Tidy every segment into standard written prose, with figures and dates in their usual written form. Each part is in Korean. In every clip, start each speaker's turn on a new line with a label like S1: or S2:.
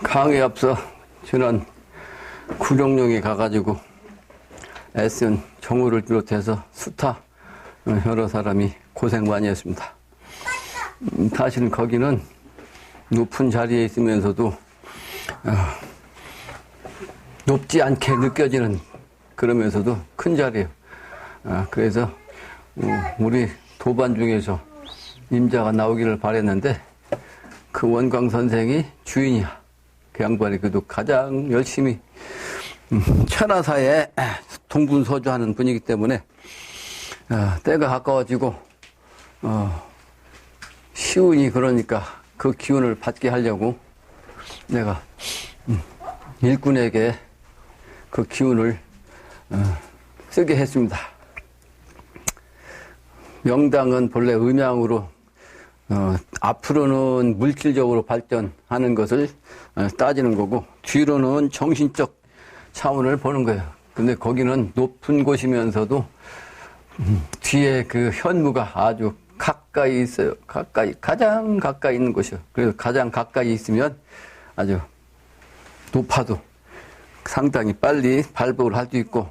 S1: 강의에 앞서 지난 구룡령에 가가지고 애쓴 정우를 비롯해서 수타 여러 사람이 고생 많이 했습니다. 사실은 거기는 높은 자리에 있으면서도 높지 않게 느껴지는, 그러면서도 큰 자리예요. 그래서 우리 도반 중에서 임자가 나오기를 바랬는데 그 원광 선생이 주인이야. 그 양반이 그래도 가장 열심히 천하사에 동분서주하는 분이기 때문에 때가 가까워지고 시운이 그러니까 그 기운을 받게 하려고 내가 일꾼에게 그 기운을 쓰게 했습니다. 명당은 본래 음양으로 앞으로는 물질적으로 발전하는 것을 따지는 거고 뒤로는 정신적 차원을 보는 거예요. 근데 거기는 높은 곳이면서도 뒤에 그 현무가 아주 가까이 있어요. 가장 가까이 있는 곳이요. 그래서 가장 가까이 있으면 아주 높아도 상당히 빨리 발복을 할 수 있고,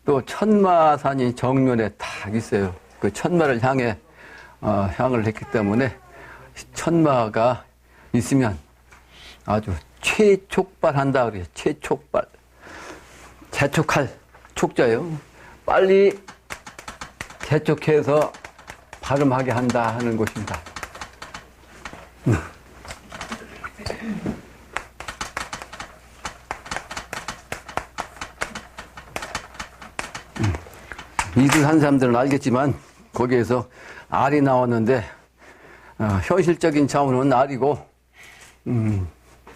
S1: 또 천마산이 정면에 딱 있어요. 그 천마를 향해 향을 했기 때문에 천마가 있으면 아주 최촉발한다 그래요. 최촉발. 재촉할 촉자요. 빨리 재촉해서 발음하게 한다 하는 것입니다. 이슬한 사람들은 알겠지만 거기에서 알이 나왔는데 현실적인 차원은 알이고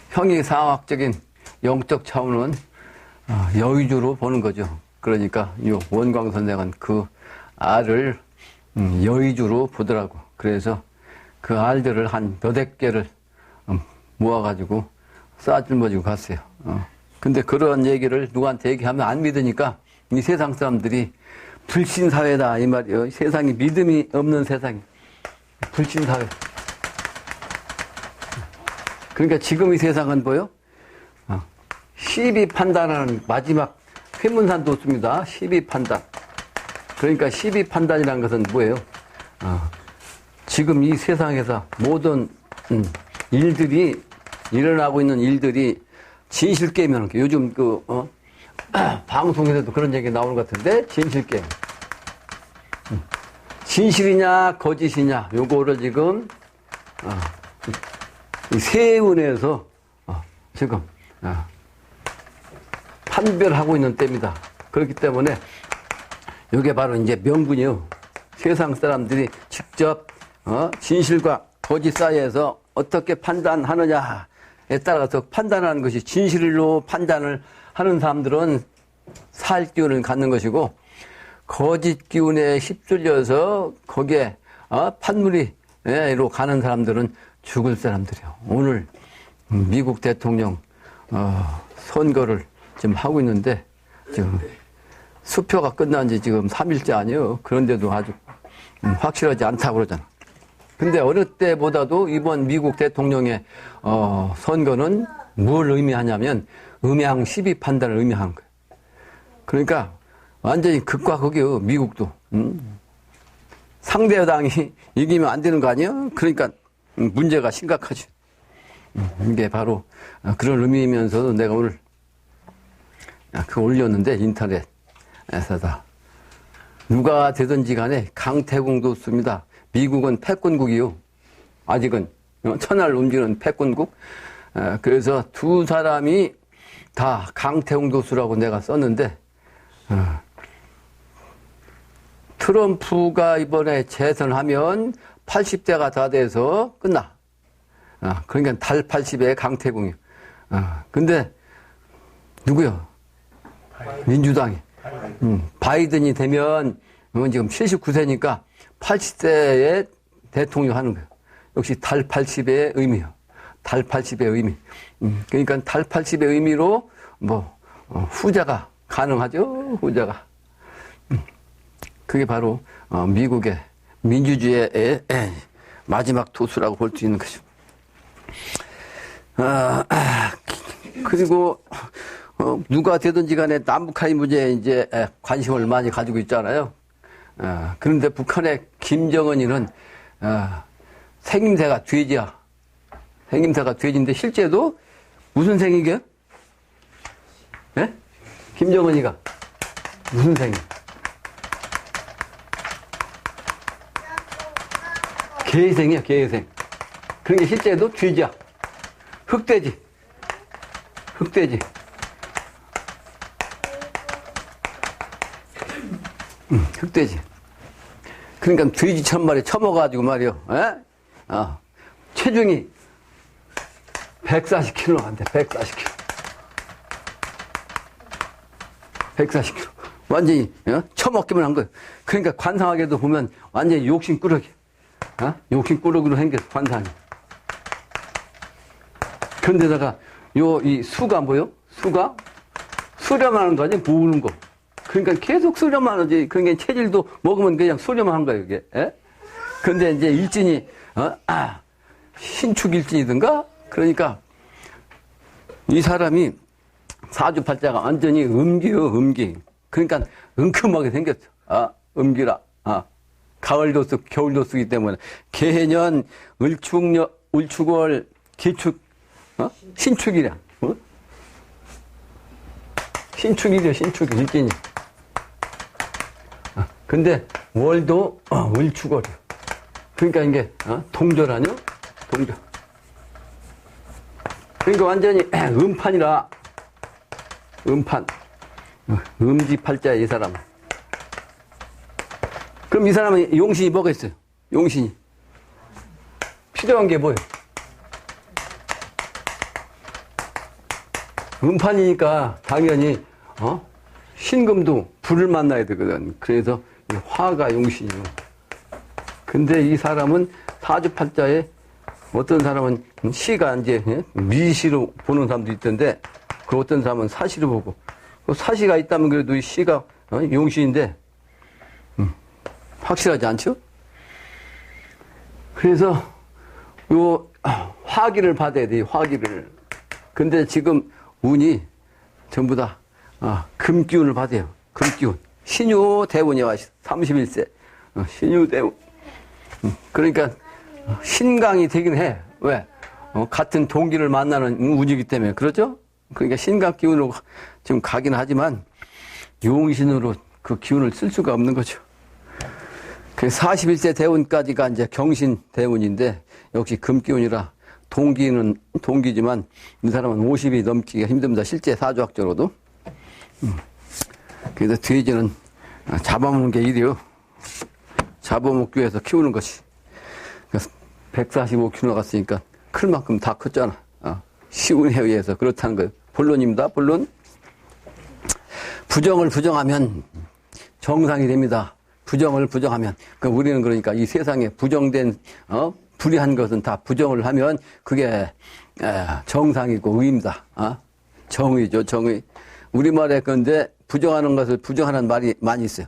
S1: 형이상학적인 영적 차원은 여위주로 보는 거죠. 그러니까 이 원광 선생은 그 알을 여위주로 보더라고. 그래서 그 알들을 한 몇백 개를 모아가지고 싸질머지고 갔어요. 근데 그런 얘기를 누구한테 얘기하면 안 믿으니까 이 세상 사람들이 불신사회다 이 말이에요. 세상이 믿음이 없는 세상이 불신사회. 그러니까 지금 이 세상은 뭐요? 시비판단하는 마지막 회문산도 없습니다. 시비판단. 그러니까 시비판단이라는 것은 뭐예요? 지금 이 세상에서 모든 일들이 일어나고 있는 일들이 진실게임이라는 게 요즘 방송에서도 그런 얘기 나오는 것 같은데, 진실게임. 진실이냐 거짓이냐 요거를 지금 이 세운에서 지금 판별하고 있는 때입니다. 그렇기 때문에 이게 바로 이제 명분이요. 세상 사람들이 직접 진실과 거짓 사이에서 어떻게 판단하느냐에 따라서 판단하는 것이, 진실로 판단을 하는 사람들은 살 기운을 갖는 것이고, 거짓 기운에 휩쓸려서 거기에 판무리로 가는 사람들은 죽을 사람들이에요. 오늘 미국 대통령 선거를 지금 하고 있는데 지금 수표가 끝난 지 지금 3일째 아니에요. 그런데도 아주 확실하지 않다고 그러잖아. 근데 어느 때보다도 이번 미국 대통령의 선거는 뭘 의미하냐면 음양 시비 판단을 의미하는 거예요. 그러니까 완전히 극과 극이에요. 미국도. 상대당이 이기면 안 되는 거 아니에요? 그러니까 문제가 심각하죠. 이게 바로 그런 의미이면서도 내가 오늘 그거 올렸는데 인터넷에서다. 누가 되든지 간에 강태공도 씁니다. 미국은 패권국이요. 아직은 천하를 움직이는 패권국. 그래서 두 사람이 다 강태공도수라고 내가 썼는데, 트럼프가 이번에 재선하면 80대가 다 돼서 끝나. 그러니까 달 80에 강태공이요. 근데 누구요? 민주당이. 바이든이 되면 지금 79세니까 80세에 대통령 하는 거예요. 역시 달 80의 의미요. 달 80의 의미. 그러니까 달 80의 의미로 후자가 가능하죠. 후자가. 그게 바로 미국의 민주주의의 마지막 도수라고 볼 수 있는 거죠. 그리고 누가 되든지 간에 남북한의 문제에 이제 관심을 많이 가지고 있잖아요. 그런데 북한의 김정은이는 생김새가 돼지야. 생김새가 돼지인데 실제도 무슨 생이게? 예? 김정은이가 무슨 생이? 개생이야, 개생. 그러니까 실제도 돼지야. 흑돼지. 흑돼지. 흑돼지. 그러니까 돼지 1000마리 쳐먹어가지고 말이요. 체중이 140kg 안 돼. 140kg. 140kg. 완전히 쳐먹기만 한 거예요. 그러니까 관상하게도 보면 완전히 욕심꾸러기. 욕심꾸러기로 생겼어, 관상이. 그런데다가 이 수가 뭐요? 수가 수렴 하는 거 아니야? 모으는 거. 그러니까 계속 수렴 하는지. 그러니까 체질도 먹으면 그냥 수렴 한 거예요, 이게. 근데 이제 일진이, 신축일진이든가? 그러니까 이 사람이 사주팔자가 완전히 음기요, 음기. 그러니까 은큼하게 생겼어. 음기라. 가을도 쓰고 겨울도 쓰기 때문에 개년, 을축월, 기축, 신축이랴. 신축이래, 신축이, 일진이. 근데 월도 을축월이요. 그러니까 이게 동절 아니요? 동절. 그러니까 완전히 음판이라. 음판. 음지팔자야, 이 사람은. 그럼 이 사람은 용신이 뭐가 있어요? 용신이. 필요한 게 뭐예요? 음판이니까 당연히 신금도 불을 만나야 되거든. 그래서 화가 용신이요. 근데 이 사람은 사주팔자에 어떤 사람은 시가 이제 미시로 보는 사람도 있던데 그 어떤 사람은 사시로 보고 사시가 있다면 그래도 이 시가 용신인데 확실하지 않죠? 그래서 요 화기를 받아야 돼, 화기를. 근데 지금 운이 전부 다 금기운을 받아요. 금기운. 신유대운이 와 있어. 31세. 신유대운. 그러니까 신강이 되긴 해. 왜? 같은 동기를 만나는 운이기 때문에. 그렇죠? 그러니까 신강 기운으로 지금 가긴 하지만 용신으로 그 기운을 쓸 수가 없는 거죠. 그 41세 대운까지가 이제 경신 대운인데 역시 금기운이라 동기는 동기지만 이 사람은 50이 넘기가 힘듭니다. 실제 사주학적으로도. 그래서 돼지는 잡아먹는 게 일이요. 잡아먹기 위해서 키우는 것이. 145kg 갔으니까 클 만큼 다 컸잖아. 시운에 의해서 그렇다는 거예요. 본론입니다. 본론. 부정을 부정하면 정상이 됩니다. 부정을 부정하면. 우리는 그러니까 이 세상에 부정된, 불의한 것은 다 부정을 하면 그게 정상이고 의입니다. 정의죠, 정의. 우리말에 그런데 부정하는 것을 부정하는 말이 많이 있어요.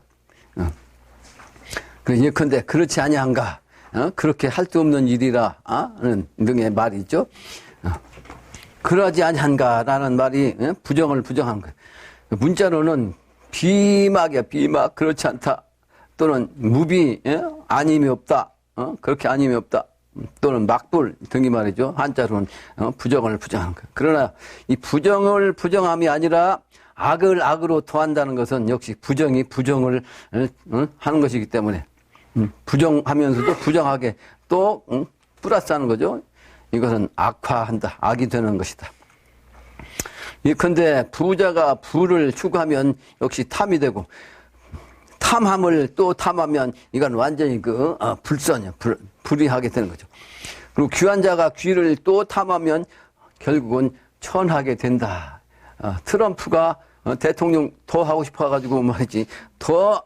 S1: 예컨대 그렇지 아니한가. 그렇게 할 수 없는 일이라, 는 등의 말이 있죠. 그러지 아니한가라는 말이 부정을 부정한 거예요. 문자로는 비막이야, 비막. 그렇지 않다. 또는 무비, 아님이 없다. 그렇게 아님이 없다. 또는 막불 등이 말이죠. 한자로는 부정을 부정하는 거예요. 그러나 이 부정을 부정함이 아니라 악을 악으로 토한다는 것은 역시 부정이 부정을 하는 것이기 때문에 부정하면서도 부정하게 또 플러스하는 거죠. 이것은 악화한다. 악이 되는 것이다. 예컨대 부자가 부를 추구하면 역시 탐이 되고 탐함을 또 탐하면 이건 완전히 불선이야. 불이하게 되는 거죠. 그리고 귀환자가 귀를 또 탐하면 결국은 천하게 된다. 트럼프가 대통령 더 하고 싶어가지고 말이지 더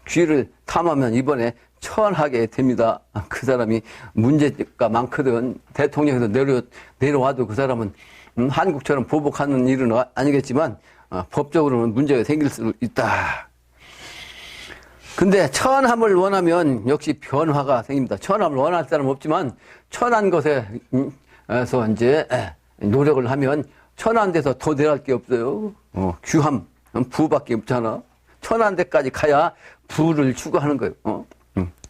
S1: 귀를 탐하면 이번에 천하게 됩니다. 그 사람이 문제가 많거든. 대통령에서 내려와도 그 사람은 한국처럼 보복하는 일은 아니겠지만 법적으로는 문제가 생길 수 있다. 근데 천함을 원하면 역시 변화가 생깁니다. 천함을 원할 사람은 없지만 천한 것에서 이제 노력을 하면 천한 데서 더 내려갈 게 없어요. 귀함, 부밖에 없잖아. 천한 데까지 가야 부를 추구하는 거예요.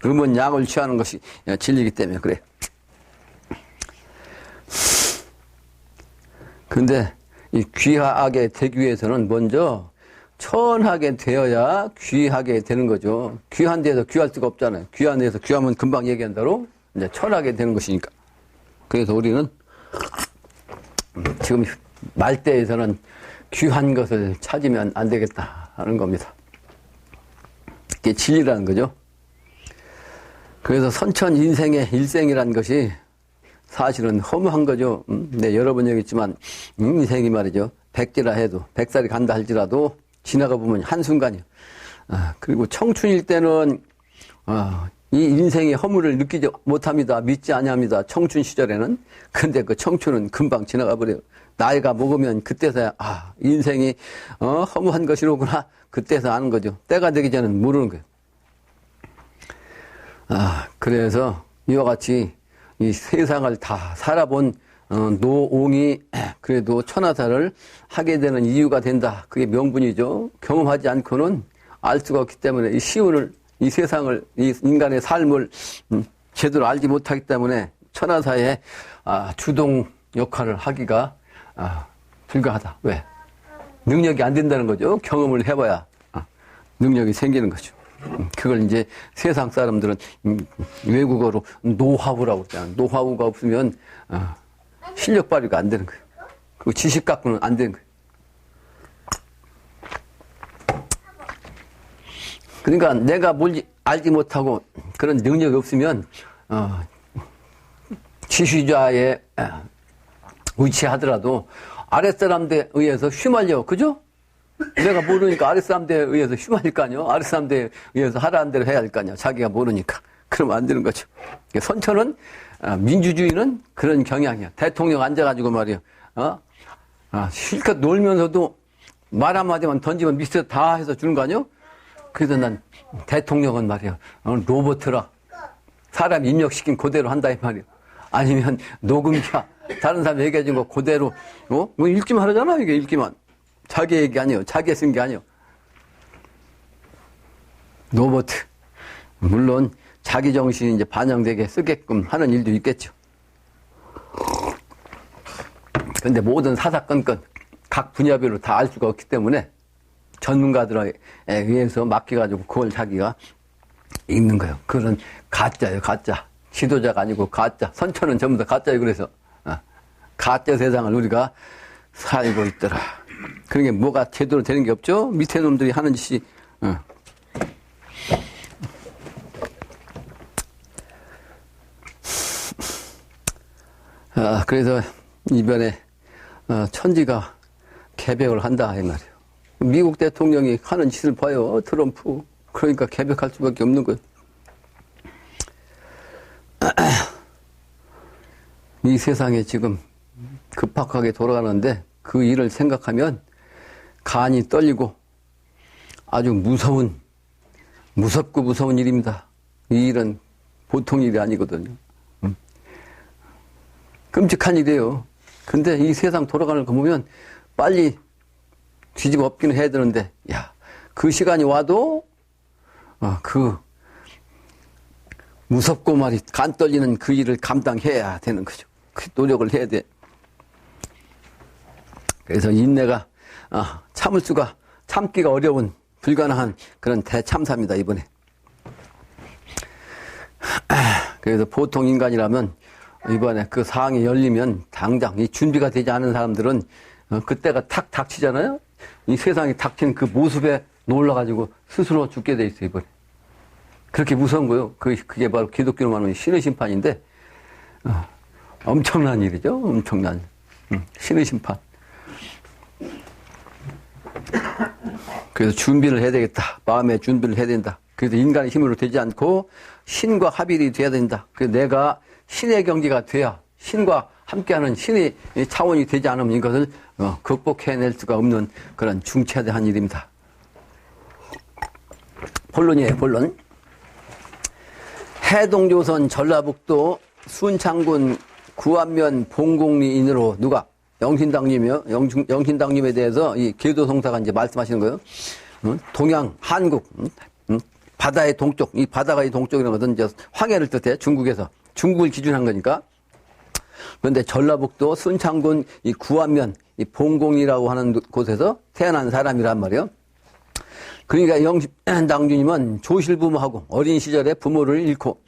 S1: 음은 양을 취하는 것이 진리이기 때문에 그래. 근데 이 귀하게 되기 위해서는 먼저 천하게 되어야 귀하게 되는 거죠. 귀한 데에서 귀할 수가 없잖아요. 귀한 데에서 귀하면 금방 얘기한 대로 이제 천하게 되는 것이니까. 그래서 우리는 지금 말대에서는 귀한 것을 찾으면 안 되겠다 하는 겁니다. 그게 진리라는 거죠. 그래서 선천 인생의 일생이라는 것이 사실은 허무한 거죠. 네, 여러 번 얘기했지만 인생이 말이죠. 100지라 해도 100살이 간다 할지라도 지나가 보면 한순간이요. 그리고 청춘일 때는 이 인생의 허물을 느끼지 못합니다. 믿지 아니합니다. 청춘 시절에는. 근데 그 청춘은 금방 지나가 버려요. 나이가 먹으면 그때서야 인생이 허무한 것이로구나. 그때서 아는 거죠. 때가 되기 전에는 모르는 거예요. 그래서 이와 같이 이 세상을 다 살아본 노옹이 그래도 천하사를 하게 되는 이유가 된다. 그게 명분이죠. 경험하지 않고는 알 수가 없기 때문에 이 시운을, 이 세상을, 이 인간의 삶을 제대로 알지 못하기 때문에 천하사의 주동 역할을 하기가 불가하다. 왜? 능력이 안 된다는 거죠. 경험을 해봐야 능력이 생기는 거죠. 그걸 이제 세상 사람들은 외국어로 노하우라고 그러잖아요. 노하우가 없으면 실력 발휘가 안 되는 거예요. 그리고 지식 갖고는 안 되는 거예요. 그러니까 내가 뭘 알지 못하고 그런 능력이 없으면 지휘자에 위치하더라도 아랫사람들에 의해서 휘말려. 그죠? 내가 모르니까 아랫사람들에 의해서 휘말릴 거 아니요? 아랫사람들에 의해서 하라는 대로 해야 할 거 아니야? 자기가 모르니까. 그러면 안 되는 거죠. 선천은, 민주주의는 그런 경향이야. 대통령 앉아가지고 말이야. 실컷 놀면서도 말 한마디만 던지면 밑에서 다 해서 주는 거 아니요? 그래서 난 대통령은 말이야. 로봇이라. 사람 입력시킨 그대로 한다, 이 말이야. 아니면 녹음기야. 다른 사람 얘기해준 거 그대로, 뭐 읽기만 하잖아, 이게 읽기만. 자기 얘기 아니에요. 자기 쓴 게 아니에요. 로봇. 물론, 자기 정신이 이제 반영되게 쓰게끔 하는 일도 있겠죠. 근데 모든 사사건건, 각 분야별로 다 알 수가 없기 때문에 전문가들에 의해서 맡겨가지고 그걸 자기가 읽는 거예요. 그건 가짜예요, 가짜. 지도자가 아니고 가짜. 선천은 전부 다 가짜예요, 그래서. 가짜 세상을 우리가 살고 있더라. 그러게 뭐가 제대로 되는 게 없죠? 밑에 놈들이 하는 짓이. 그래서 이번에 천지가 개벽을 한다 이 말이에요. 미국 대통령이 하는 짓을 봐요. 트럼프. 그러니까 개벽할 수밖에 없는 거예요. 이 세상에 지금 급박하게 돌아가는데 그 일을 생각하면 간이 떨리고 아주 무섭고 무서운 일입니다. 이 일은 보통 일이 아니거든요. 끔찍한 일이에요. 근데 이 세상 돌아가는 거 보면 빨리 뒤집어 엎기는 해야 되는데, 그 시간이 와도, 그 무섭고 말이 간 떨리는 그 일을 감당해야 되는 거죠. 그 노력을 해야 돼. 그래서 인내가, 참기가 어려운, 불가능한 그런 대참사입니다, 이번에. 그래서 보통 인간이라면, 이번에 그 상황이 열리면 당장 이 준비가 되지 않은 사람들은 그때가 탁 닥치잖아요? 이 세상이 닥친 그 모습에 놀라가지고 스스로 죽게 돼 있어요, 이번에. 그렇게 무서운 거예요. 그게 바로 기독교로 말하는 신의 심판인데, 엄청난 일이죠. 엄청난. 신의 심판. 그래서 준비를 해야 되겠다. 마음의 준비를 해야 된다. 그래서 인간의 힘으로 되지 않고 신과 합일이 돼야 된다. 그래서 내가 신의 경지가 돼야 신과 함께하는 신의 차원이 되지 않으면 이것을 극복해낼 수가 없는 그런 중차대한 일입니다. 본론이에요, 본론. 해동조선 전라북도 순창군 구안면 봉곡리인으로 누가 영신당님이요. 영신당님에 대해서 이 계도성사가 이제 말씀하시는 거예요. 동양, 한국, 바다의 동쪽, 이 바다가 이 동쪽이라는 것은 이제 황해를 뜻해, 중국에서. 중국을 기준한 거니까. 그런데 전라북도 순창군 이 구안면, 이 봉공이라고 하는 곳에서 태어난 사람이란 말이에요. 그러니까 영신당주님은 조실부모하고 어린 시절에 부모를 잃고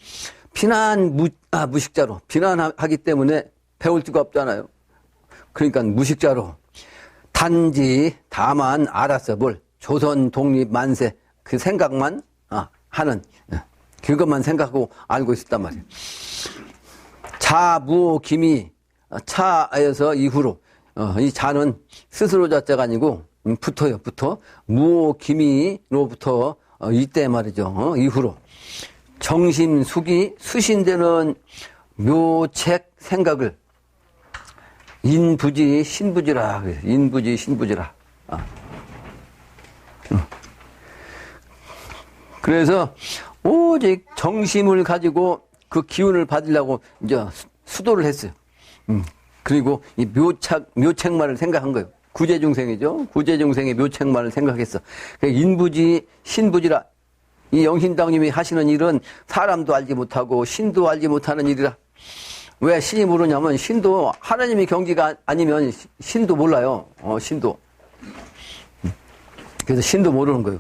S1: 무식자로, 비난하기 때문에 배울 수가 없잖아요. 그러니까 무식자로 다만 알았어. 뭘? 조선 독립 만세 그 생각만 하는, 그것만 생각하고 알고 있었단 말이에요. 자무오 김이 차에서 이후로 이 자는 스스로 자자가 아니고 붙어요. 무오 김이로부터 이때 말이죠. 이후로 정심 숙이 수신되는 묘책 생각을 인부지 신부지라. 인부지 신부지라. 그래서 오직 정심을 가지고 그 기운을 받으려고 이제 수도를 했어요. 그리고 이 묘책만을 생각한 거예요. 구제중생이죠. 구제중생의 묘책만을 생각했어. 인부지 신부지라. 이 영신당님이 하시는 일은 사람도 알지 못하고 신도 알지 못하는 일이라. 왜 신이 모르냐면 신도 하나님의 경지가 아니면 신도 몰라요. 신도. 그래서 신도 모르는 거예요.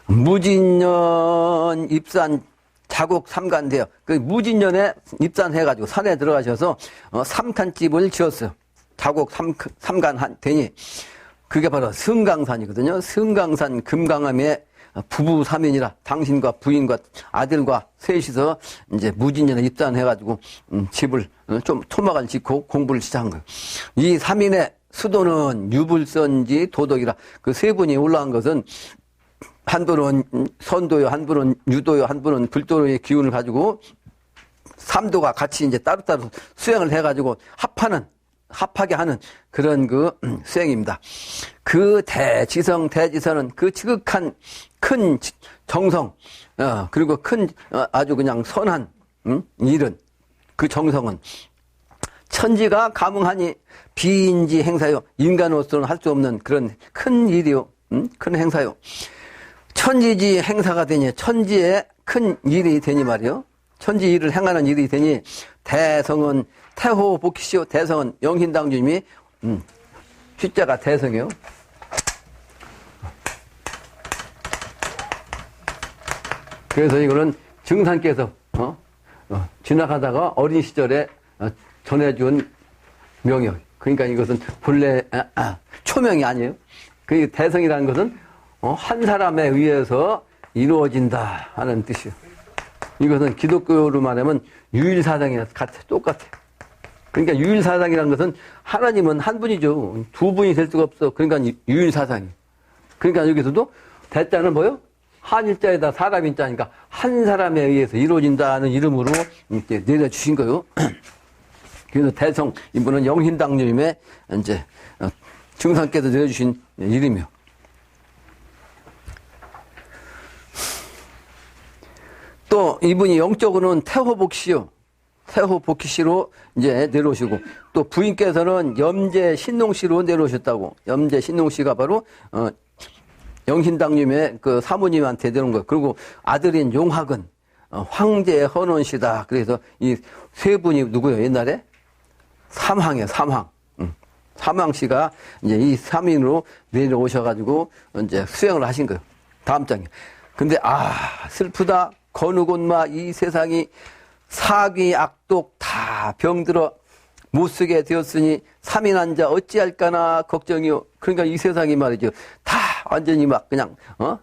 S1: 무진년 입산 자곡 삼간대요. 그 무진년에 입산해가지고 산에 들어가셔서 삼탄집을 지었어요. 자곡 삼간되니 그게 바로 승강산이거든요. 승강산 금강암의 부부 3인이라 당신과 부인과 아들과 셋이서 이제 무진년에 입산해가지고 집을 좀 토막을 짓고 공부를 시작한 거예요. 이 3인의 수도는 유불선지 도덕이라. 그 세 분이 올라간 것은 한 분은 선도요, 한 분은 유도요, 한 분은 불도의 기운을 가지고 3도가 같이 이제 따로따로 수행을 해가지고 합하게 하는 그런 그 수행입니다. 그 대지선은 그 지극한 큰 정성, 그리고 큰 아주 그냥 선한 일은 그 정성은 천지가 감응하니 비인지 행사요. 인간으로서는 할 수 없는 그런 큰 일이요. 큰 행사요. 천지지 행사가 되니 천지의 큰 일이 되니 말이요. 천지 일을 행하는 일이 되니 대성은 태호 복희시오. 대성은 영신당주님이 휘자가 대성이요. 그래서 이거는 증산께서 지나가다가 어린 시절에 전해준 명이요. 그러니까 이것은 본래 초명이 아니에요. 그 대성이라는 것은 한 사람에 의해서 이루어진다 하는 뜻이요. 이것은 기독교로 말하면 유일사상이랑 똑같아. 그러니까 유일사상이라는 것은 하나님은 한 분이죠. 두 분이 될 수가 없어. 그러니까 유일사상이. 그러니까 여기서도 대자는 뭐요? 한일자에다 사람인자니까 한 사람에 의해서 이루어진다는 이름으로 이렇게 내려주신 거요. 그래서 대성, 이분은 영신당님의 이제 증상께서 내려주신 이름이요. 또 이분이 영적으로는 태호복시요. 태호복희씨로 이제 내려오시고, 또 부인께서는 염제 신농씨로 내려오셨다고. 염제 신농씨가 바로 영신당님의 그 사모님한테 내려온 거예요. 그리고 아들인 용학은 황제 헌원씨다. 그래서 이 세 분이 누구예요? 옛날에 삼황이에요. 삼황. 삼황씨가 이제 이 3인으로 내려오셔가지고 이제 수행을 하신 거예요. 다음 장에. 근데 슬프다. 건우곤마 이 세상이 사귀 악독 다 병들어 못쓰게 되었으니 3인 한자 어찌할까나 걱정이요. 그러니까 이 세상이 말이죠. 다 완전히 막 그냥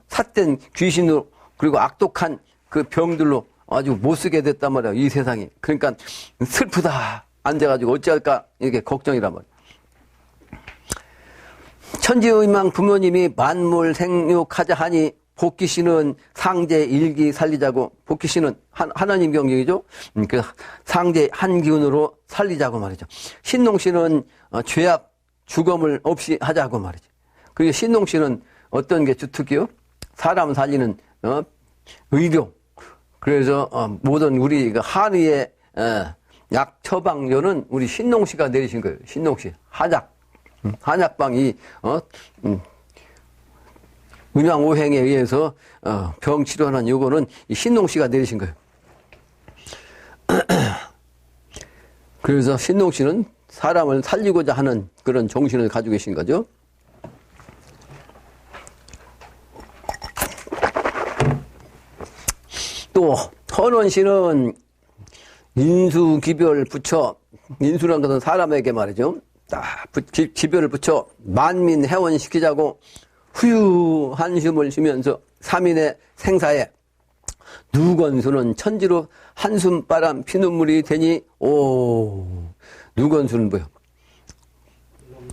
S1: 삿된 귀신으로 그리고 악독한 그 병들로 아주 못쓰게 됐단 말이에요. 이 세상이. 그러니까 슬프다. 앉아가지고 어찌할까 이렇게 걱정이란 말이에요. 천지의망 부모님이 만물 생육하자 하니 복희씨는 상제 일기 살리자고. 복희씨는 하나님 경쟁이죠. 그 상제 한 기운으로 살리자고 말이죠. 신농씨는 죄악 죽음을 없이 하자고 말이죠. 그리고 신농씨는 어떤 게 주특기요? 사람 살리는 의료. 그래서 모든 우리 한의의 약 처방료는 우리 신농씨가 내리신 거예요. 신농씨. 하작. 한약방이 음양오행에 의해서 병 치료하는 요거는 신농씨가 내리신 거예요. 그래서 신농씨는 사람을 살리고자 하는 그런 정신을 가지고 계신 거죠. 또 헌원씨는 인수기별 붙여, 인수라는 것은 사람에게 말이죠. 기별을 붙여 만민해원시키자고 후유 한숨을 쉬면서 3인의 생사에 누건수는 천지로 한숨바람 피눈물이 되니 누건수는 뭐요?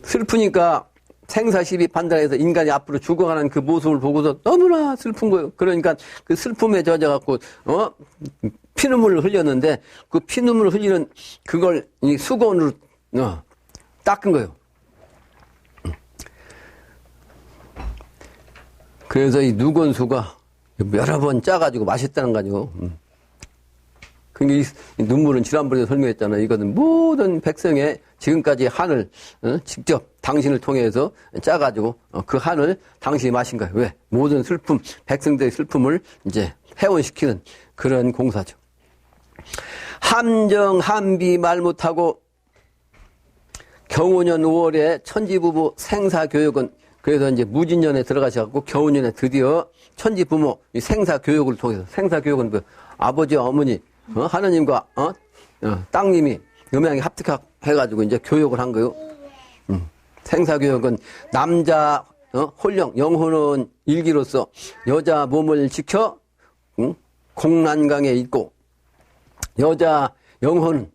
S1: 슬프니까 생사시비 판단해서 인간이 앞으로 죽어가는 그 모습을 보고서 너무나 슬픈 거예요. 그러니까 그 슬픔에 젖어갖고 피눈물을 흘렸는데 그 피눈물을 흘리는 그걸 이 수건으로 닦은 거예요. 그래서 이 누건수가 여러 번 짜가지고 맛있다는 거죠. 그러니까 이 눈물은 지난번에 설명했잖아요. 이거는 모든 백성의 지금까지 한을 직접 당신을 통해서 짜가지고 그 한을 당신이 마신 거예요. 왜? 모든 슬픔, 백성들의 슬픔을 이제 해원시키는 그런 공사죠. 함정, 함비 말 못하고 경우년 5월에 천지부부 생사교육은 그래서 이제 무진년에 들어가셔갖고 겨우년에 드디어 천지부모 생사교육을 통해서 생사교육은 뭐 아버지와 어머니 하느님과 땅님이 음양이 합특해가지고 이제 교육을 한 거요. 생사교육은 남자 홀령 영혼은 일기로서 여자 몸을 지켜 공란강에 있고 여자 영혼은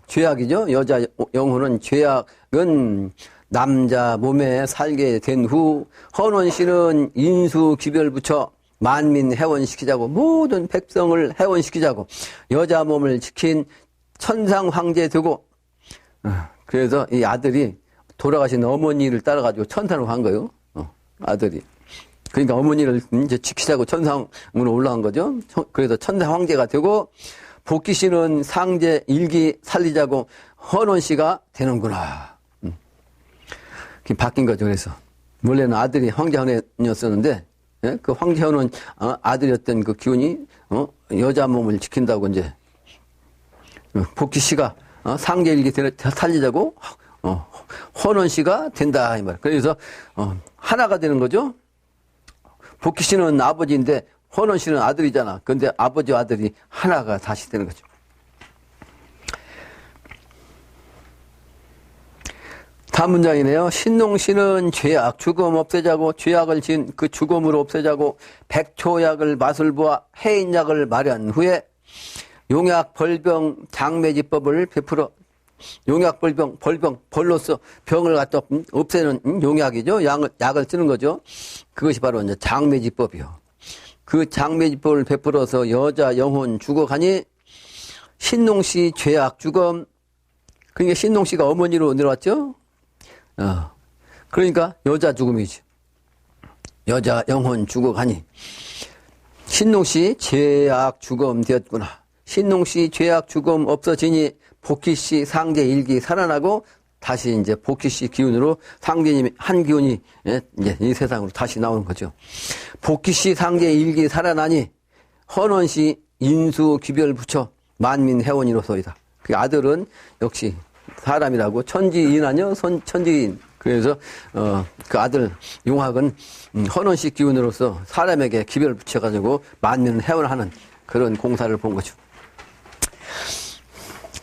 S1: 죄악이죠. 여자 영혼은 죄악은 남자 몸에 살게 된 후 헌원씨는 인수 기별 붙여 만민 해원시키자고 모든 백성을 해원시키자고 여자 몸을 지킨 천상 황제 되고 그래서 이 아들이 돌아가신 어머니를 따라가지고 천상으로 간 거예요. 아들이. 그러니까 어머니를 이제 지키자고 천상으로 올라간 거죠. 그래서 천상 황제가 되고 복희 씨는 상제 일기 살리자고 헌원 씨가 되는구나. 바뀐 거죠. 그래서 원래는 아들이 황제헌원이었었는데 그 황제헌원 아들이었던 그 기운이 여자 몸을 지킨다고 이제 복희 씨가 상제 일기 살리자고 헌원 씨가 된다 이 말. 그래서 하나가 되는 거죠. 복희 씨는 아버지인데 헌원 씨는 아들이잖아. 근데 아버지와 아들이 하나가 다시 되는 거죠. 다음 문장이네요. 신농 씨는 죄악, 죽음 없애자고 죄악을 지은 그 죽음으로 없애자고 백초약을 맛을 보아 해인약을 마련 후에 용약, 벌병, 장매지법을 베풀어 용약, 벌병, 벌로서 병을 갖다 없애는 용약이죠. 약을 쓰는 거죠. 그것이 바로 이제 장매지법이요. 그 장매지법을 베풀어서 여자 영혼 죽어가니 신농 씨 죄악 죽음. 그러니까 신농 씨가 어머니로 내려왔죠. 그러니까 여자 죽음이지. 여자 영혼 죽어가니 신농 씨 죄악 죽음 되었구나. 신농 씨 죄악 죽음 없어지니 복희 씨 상제 일기 살아나고 다시 이제 복희 씨 기운으로 상제님이 한 기운이 이제 이 세상으로 다시 나오는 거죠. 복희 씨 상제 일기 살아나니 헌원 씨 인수 기별 붙여 만민 해원이로소이다. 그 아들은 역시 사람이라고 천지인 아니요? 천지인. 그래서 그 아들 용학은 헌원 씨 기운으로서 사람에게 기별을 붙여가지고 만민을 해원하는 그런 공사를 본 거죠.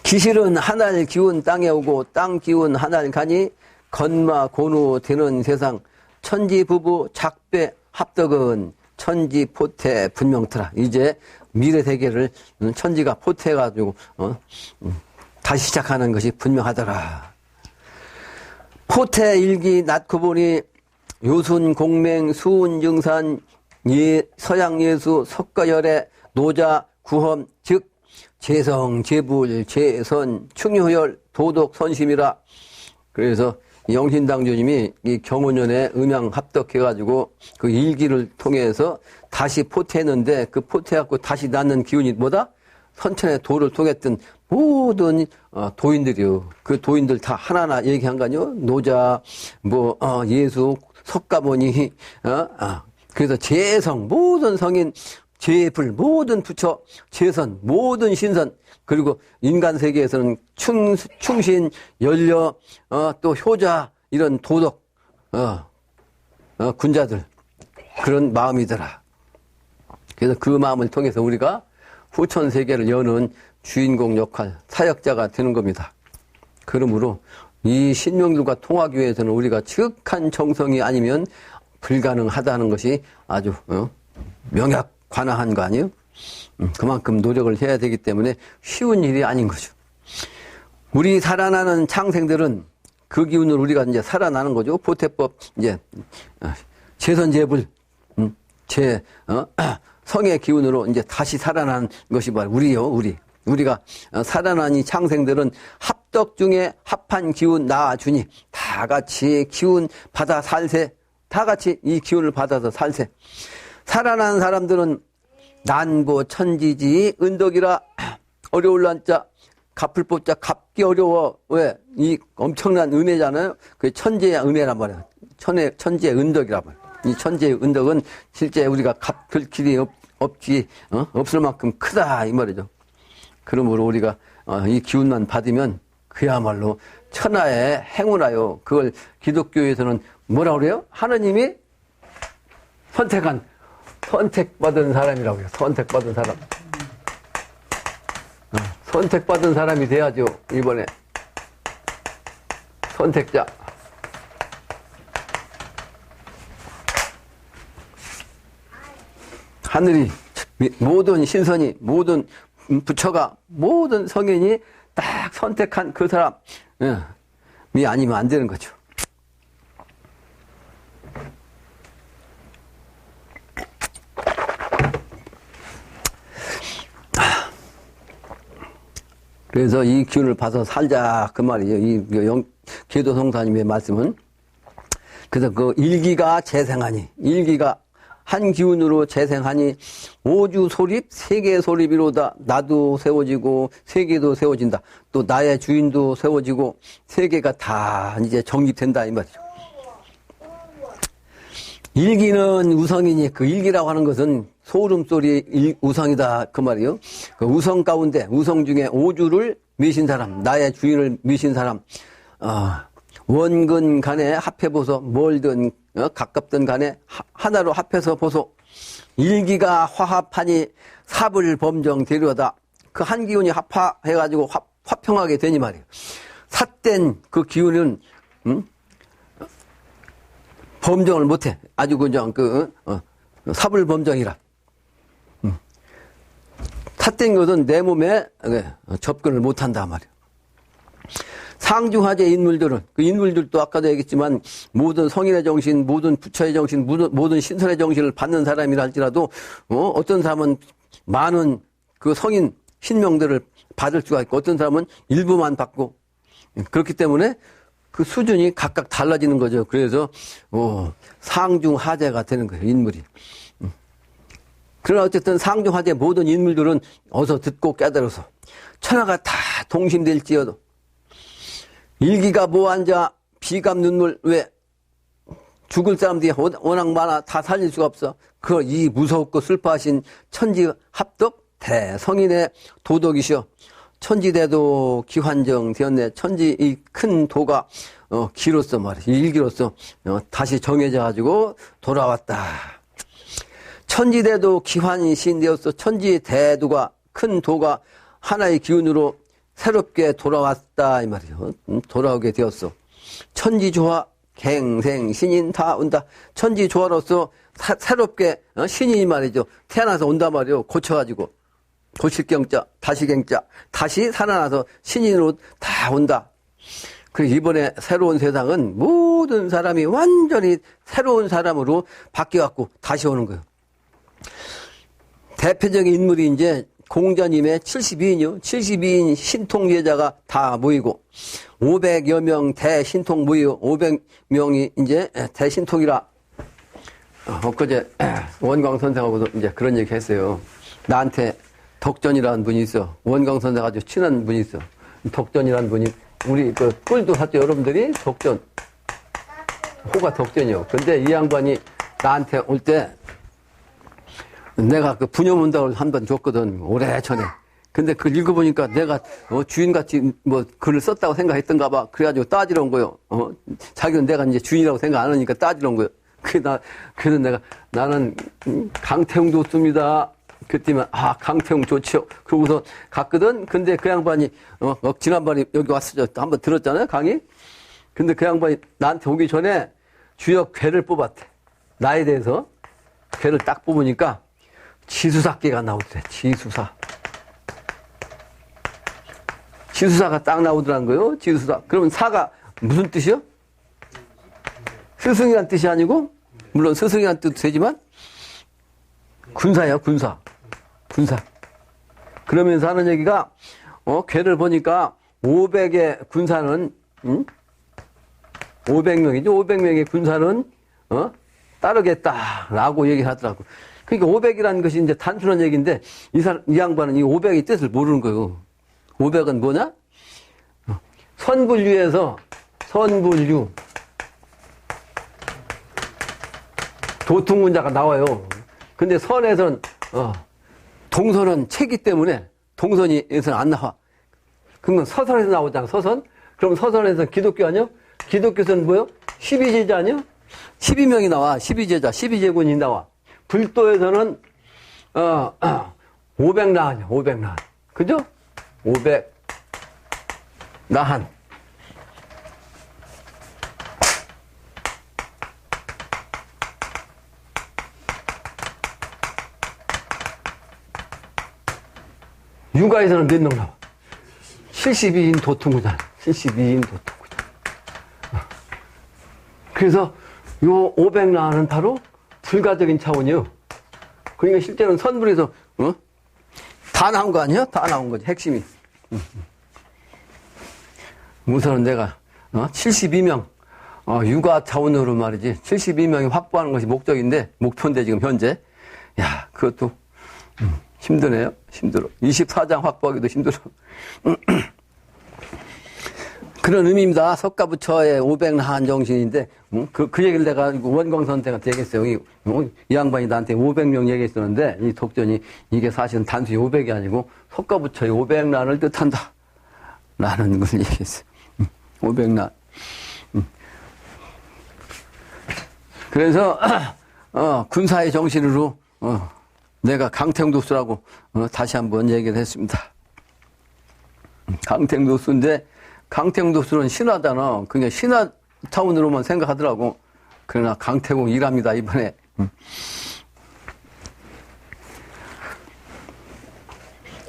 S1: 기실은 하늘 기운 땅에 오고 땅 기운 하늘 가니 건마 고누 되는 세상 천지 부부 작배 합덕은 천지 포태 분명트라. 이제 미래 세계를 천지가 포태해가지고 다시 시작하는 것이 분명하더라. 포태 일기 낳고 보니 요순 공맹 수운 증산 서양 예수 석가열의 노자 구험 즉 재성, 재불, 재선, 충효열, 도덕, 선심이라. 그래서 영신당주님이 이 경호년에 음양 합덕해가지고 그 일기를 통해서 다시 포태했는데 그 포태해갖고 다시 낳는 기운이 뭐다? 선천의 도를 통했던 모든 도인들이요. 그 도인들 다 하나하나 얘기한 거 아니요? 노자, 예수, 석가모니, 그래서 제성, 모든 성인, 제불, 모든 부처, 제선, 모든 신선, 그리고 인간 세계에서는 충신, 연려, 또 효자, 이런 도덕, 군자들, 그런 마음이더라. 그래서 그 마음을 통해서 우리가 후천 세계를 여는 주인공 역할, 사역자가 되는 겁니다. 그러므로 이 신명들과 통하기 위해서는 우리가 지극한 정성이 아니면 불가능하다는 것이 아주 명약관화한 거 아니에요? 그만큼 노력을 해야 되기 때문에 쉬운 일이 아닌 거죠. 우리 살아나는 창생들은 그 기운으로 우리가 이제 살아나는 거죠. 보태법 이제 제선제불 성의 기운으로 이제 다시 살아난 것이 바로 우리가 살아나니 창생들은 합덕 중에 합한 기운 나아주니 다 같이 기운 받아 살세. 다 같이 이 기운을 받아서 살세. 살아난 사람들은 난보 천지지 은덕이라 어려울 난자 갚을 법자 갚기 어려워. 왜? 이 엄청난 은혜잖아요. 그 천재의 은혜란 말이야. 천재의 은덕이란 말이야. 이 천재의 은덕은 실제 우리가 갚을 길이 없을 만큼 크다 이 말이죠. 그러므로 우리가 이 기운만 받으면 그야말로 천하의 행운하여 그걸 기독교에서는 뭐라 그래요? 하느님이 선택받은 사람이라고 해요. 선택받은 사람. 선택받은 사람이 돼야죠. 이번에 선택자. 하늘이 모든 신선이 모든 부처가 모든 성인이 딱 선택한 그 사람이 아니면 안 되는 거죠. 그래서 이 기운을 봐서 살자 그 말이에요. 이 계도성사님의 말씀은. 그래서 그 일기가 재생하니 일기가 한 기운으로 재생하니 오주 소립 세계 소립이로다. 나도 세워지고 세계도 세워진다. 또 나의 주인도 세워지고 세계가 다 이제 정립된다 이 말이죠. 일기는 우성이니 그 일기라고 하는 것은 소름소리 우성이다 그 말이에요. 그 우성 가운데 우성 중에 오주를 미신 사람 나의 주인을 미신 사람 원근 간에 합해보소 멀든 가깝든 간에 하나로 합해서 보소. 일기가 화합하니 삽을 범정 되려다. 그 한 기운이 합해가지고 화평하게 되니 말이에요. 삿된 그 기운은 범정을 못해. 아주 그냥 삽을 범정이라. 삿된 것은 내 몸에 접근을 못한다 말이에요. 상중하제 인물들은 그 인물들도 아까도 얘기했지만 모든 성인의 정신, 모든 부처의 정신, 모든 신선의 정신을 받는 사람이라 할지라도 어떤 사람은 많은 그 성인 신명들을 받을 수가 있고 어떤 사람은 일부만 받고 그렇기 때문에 그 수준이 각각 달라지는 거죠. 그래서 상중하제가 되는 거예요. 인물이. 그러나 어쨌든 상중하제 모든 인물들은 어서 듣고 깨달아서 천하가 다 동심될지어도 일기가 모한자 비감 눈물 왜 죽을 사람들이 워낙 많아 다 살릴 수가 없어. 그 이 무섭고 슬퍼하신 천지 합덕 대성인의 도덕이시여. 천지대도 기환정 되었네. 천지 이 큰 도가 기로서 말이야. 일기로서 다시 정해져 가지고 돌아왔다. 천지대도 기환신 되었어. 천지대도가 큰 도가 하나의 기운으로 새롭게 돌아왔다 이 말이에요. 돌아오게 되었어. 천지조화 갱생 신인 다 온다. 천지조화로서 새롭게 신인이 말이죠. 태어나서 온다 말이에요. 고쳐가지고 고칠경자 다시경자 다시 살아나서 신인으로 다 온다. 그리고 이번에 새로운 세상은 모든 사람이 완전히 새로운 사람으로 바뀌어갖고 다시 오는 거예요. 대표적인 인물이 이제 공자님의 72인이요. 72인 신통제자가 다 모이고 500여 명 대신통 모이고 500명이 이제 대신통이라 엊그제 원광 선생하고도 이제 그런 얘기 했어요. 나한테 덕전이라는 분이 있어. 원광 선생 아주 친한 분이 있어. 덕전이라는 분이, 우리 그 꿀도 샀죠, 여러분들이? 덕전. 호가 덕전이요. 근데 이 양반이 나한테 올 때, 내가 그 분여문답을 한 번 줬거든, 오래전에. 근데 그걸 읽어보니까 내가 주인같이 뭐 글을 썼다고 생각했던가 봐. 그래가지고 따지러 온 거요. 자기는 내가 이제 주인이라고 생각 안 하니까 따지러 온 거요. 그래서 내가, 나는 강태웅도 씁니다. 그랬더니, 강태웅 좋지요. 그러고서 갔거든. 근데 그 양반이, 지난번에 여기 왔었죠. 한번 들었잖아요, 강의? 근데 그 양반이 나한테 오기 전에 주역 괴를 뽑았대. 나에 대해서. 괴를 딱 뽑으니까 지수사께가 나오더래, 지수사. 지수사가 딱 나오더란 거요, 지수사. 그러면 사가 무슨 뜻이요? 스승이란 뜻이 아니고, 물론 스승이란 뜻도 되지만, 군사예요, 군사. 군사. 그러면서 하는 얘기가, 괴를 보니까 500의 군사는, 500명이죠. 500명의 군사는, 따르겠다라고 얘기를 하더라고. 그러니까 500이라는 것이 이제 단순한 얘기인데, 이 양반은 이 500의 뜻을 모르는 거예요. 500은 뭐냐? 선불류에서, 선불류. 도퉁문자가 나와요. 근데 선에서는, 동선은 채기 때문에 동선에서는 안 나와. 그러면 서선에서 나오잖아, 서선. 그럼 서선에서는 기독교 아니요? 기독교에서는 뭐요? 12제자 아니요? 12명이 나와. 12제자, 12제군이 나와. 불도에서는, 500나한이야, 500나한. 그죠? 500나한. 육아에서는 몇 명 나와? 72인 도통구잖아. 72인 도통구잖아. 그래서 요 500나한은 바로 불가적인 차원이요. 그러니까 실제로는 선불에서 다 나온 거 아니야? 다 나온 거지, 핵심이. 우선은 내가 72명 육아 차원으로 말이지 72명이 확보하는 것이 목표인데 지금 현재. 야, 그것도 힘드네요. 힘들어. 24장 확보하기도 힘들어. 그런 의미입니다. 석가부처의 500나한 정신인데, 그 얘기를 내가 원광 선생한테 얘기했어요. 이 양반이 나한테 500명 얘기했었는데, 이 독전이 이게 사실은 단순히 500이 아니고, 석가부처의 500나한을 뜻한다. 라는 걸 얘기했어요. 500나한. 그래서, 군사의 정신으로, 내가 강태웅도수라고 다시 한번 얘기를 했습니다. 강태웅도수인데 강태웅도수는 신화잖아. 그냥 신화 차원으로만 생각하더라고. 그러나 강태웅 일합니다, 이번에.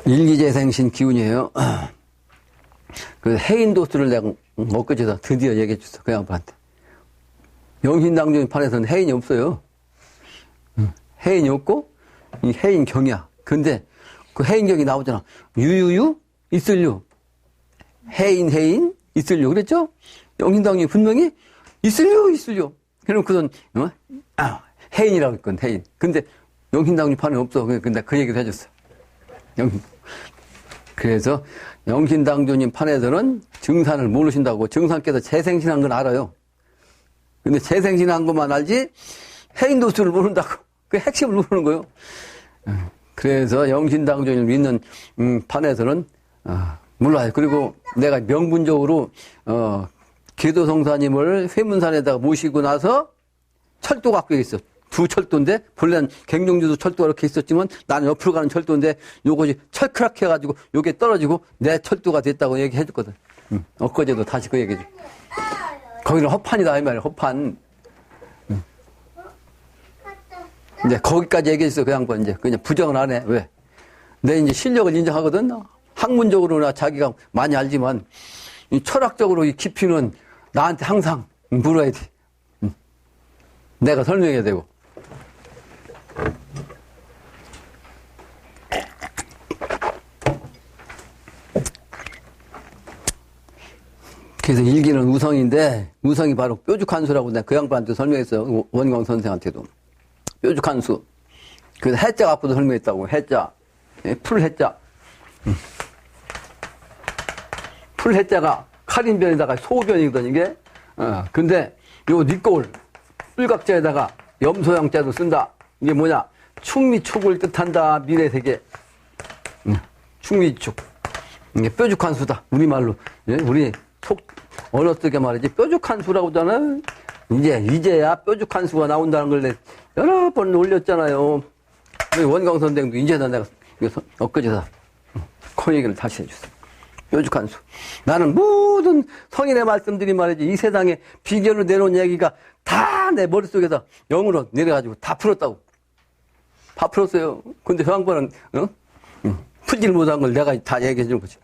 S1: 일기재생신 기운이에요. 그 해인도수를 내가 엊그제서 드디어 얘기해 줬어, 그 양반한테. 영신당존 판에서는 해인이 없어요. 해인이 없고 이 해인경이야. 근데 그 해인경이 나오잖아. 유유유 있을유. 해인 있을유. 그랬죠? 영신당이 분명히 있을유. 그럼 그건 해인이라고 했건 해인. 근데 영신당이 판에 없어. 근데 그 얘기를 해줬어. 그래서 영신당조님 판에서는 증산을 모르신다고. 증산께서 재생신한 건 알아요. 근데 재생신한 것만 알지 해인도수를 모른다고. 그 핵심을 모르는 거예요. 그래서 영신당조님을 믿는 판에서는 몰라요. 그리고 내가 명분적으로 계도성사님을 회문산에다가 모시고 나서 철도 갖고 있어. 두 철도인데 본래는 갱룡주도 철도가 이렇게 있었지만 나는 옆으로 가는 철도인데 요것이 철크락 해가지고 요게 떨어지고 내 철도가 됐다고 얘기해 줬거든. 엊그제도 다시 그 얘기해 줘. 거기는 허판이다 이 말이야. 허판. 이제 거기까지 얘기했어. 그 양반 이제 그냥 부정을 안 해. 왜? 내 이제 실력을 인정하거든. 학문적으로나 자기가 많이 알지만 이 철학적으로 이 깊이는 나한테 항상 물어야 돼. 내가 설명해야 되고. 그래서 일기는 우성인데 우성이 바로 뾰족한수라고 내가 그 양반한테 설명했어요. 원광 선생한테도. 뾰족한수. 그래서 해자 갖고도 설명했다고. 해자. 풀해자. 풀해자가 칼인변에다가 소변이거든, 이게. 근데 요 니꼬울, 뿔각자에다가 염소양자도 쓴다. 이게 뭐냐? 충미축을 뜻한다, 미래세계. 충미축. 이게 뾰족한 수다, 우리말로. 예? 우리 언어 속에 말이지, 뾰족한 수라고 하잖아. 이제야 뾰족한 수가 나온다는 걸 내가 여러 번 올렸잖아요. 우리 원광 선생도 이제다 내가 엊그제다 그 얘기를 다시 해줬어. 뾰족한 수. 나는 모든 성인의 말씀들이 말이지, 이 세상에 비결로 내놓은 얘기가 다 내 머릿속에서 영으로 내려가지고 다 풀었다고. 다 풀었어요. 근데 그 양반은, 풀질 못한 걸 내가 다 얘기해 주는 거지.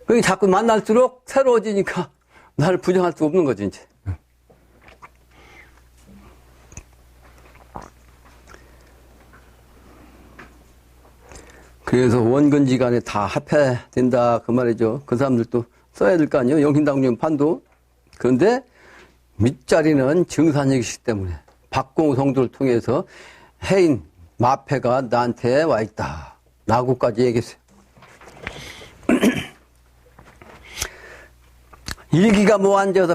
S1: 그게 자꾸 만날수록 새로워지니까 나를 부정할 수 없는 거지, 이제. 그래서 원근지간에 다 합해야 된다, 그 말이죠. 그 사람들도 써야 될 거 아니에요. 영신당중 판도. 그런데 밑자리는 증산이기 때문에 박공성도를 통해서 해인 마패가 나한테 와 있다 라고까지 얘기했어요. 일기가 뭐 앉아서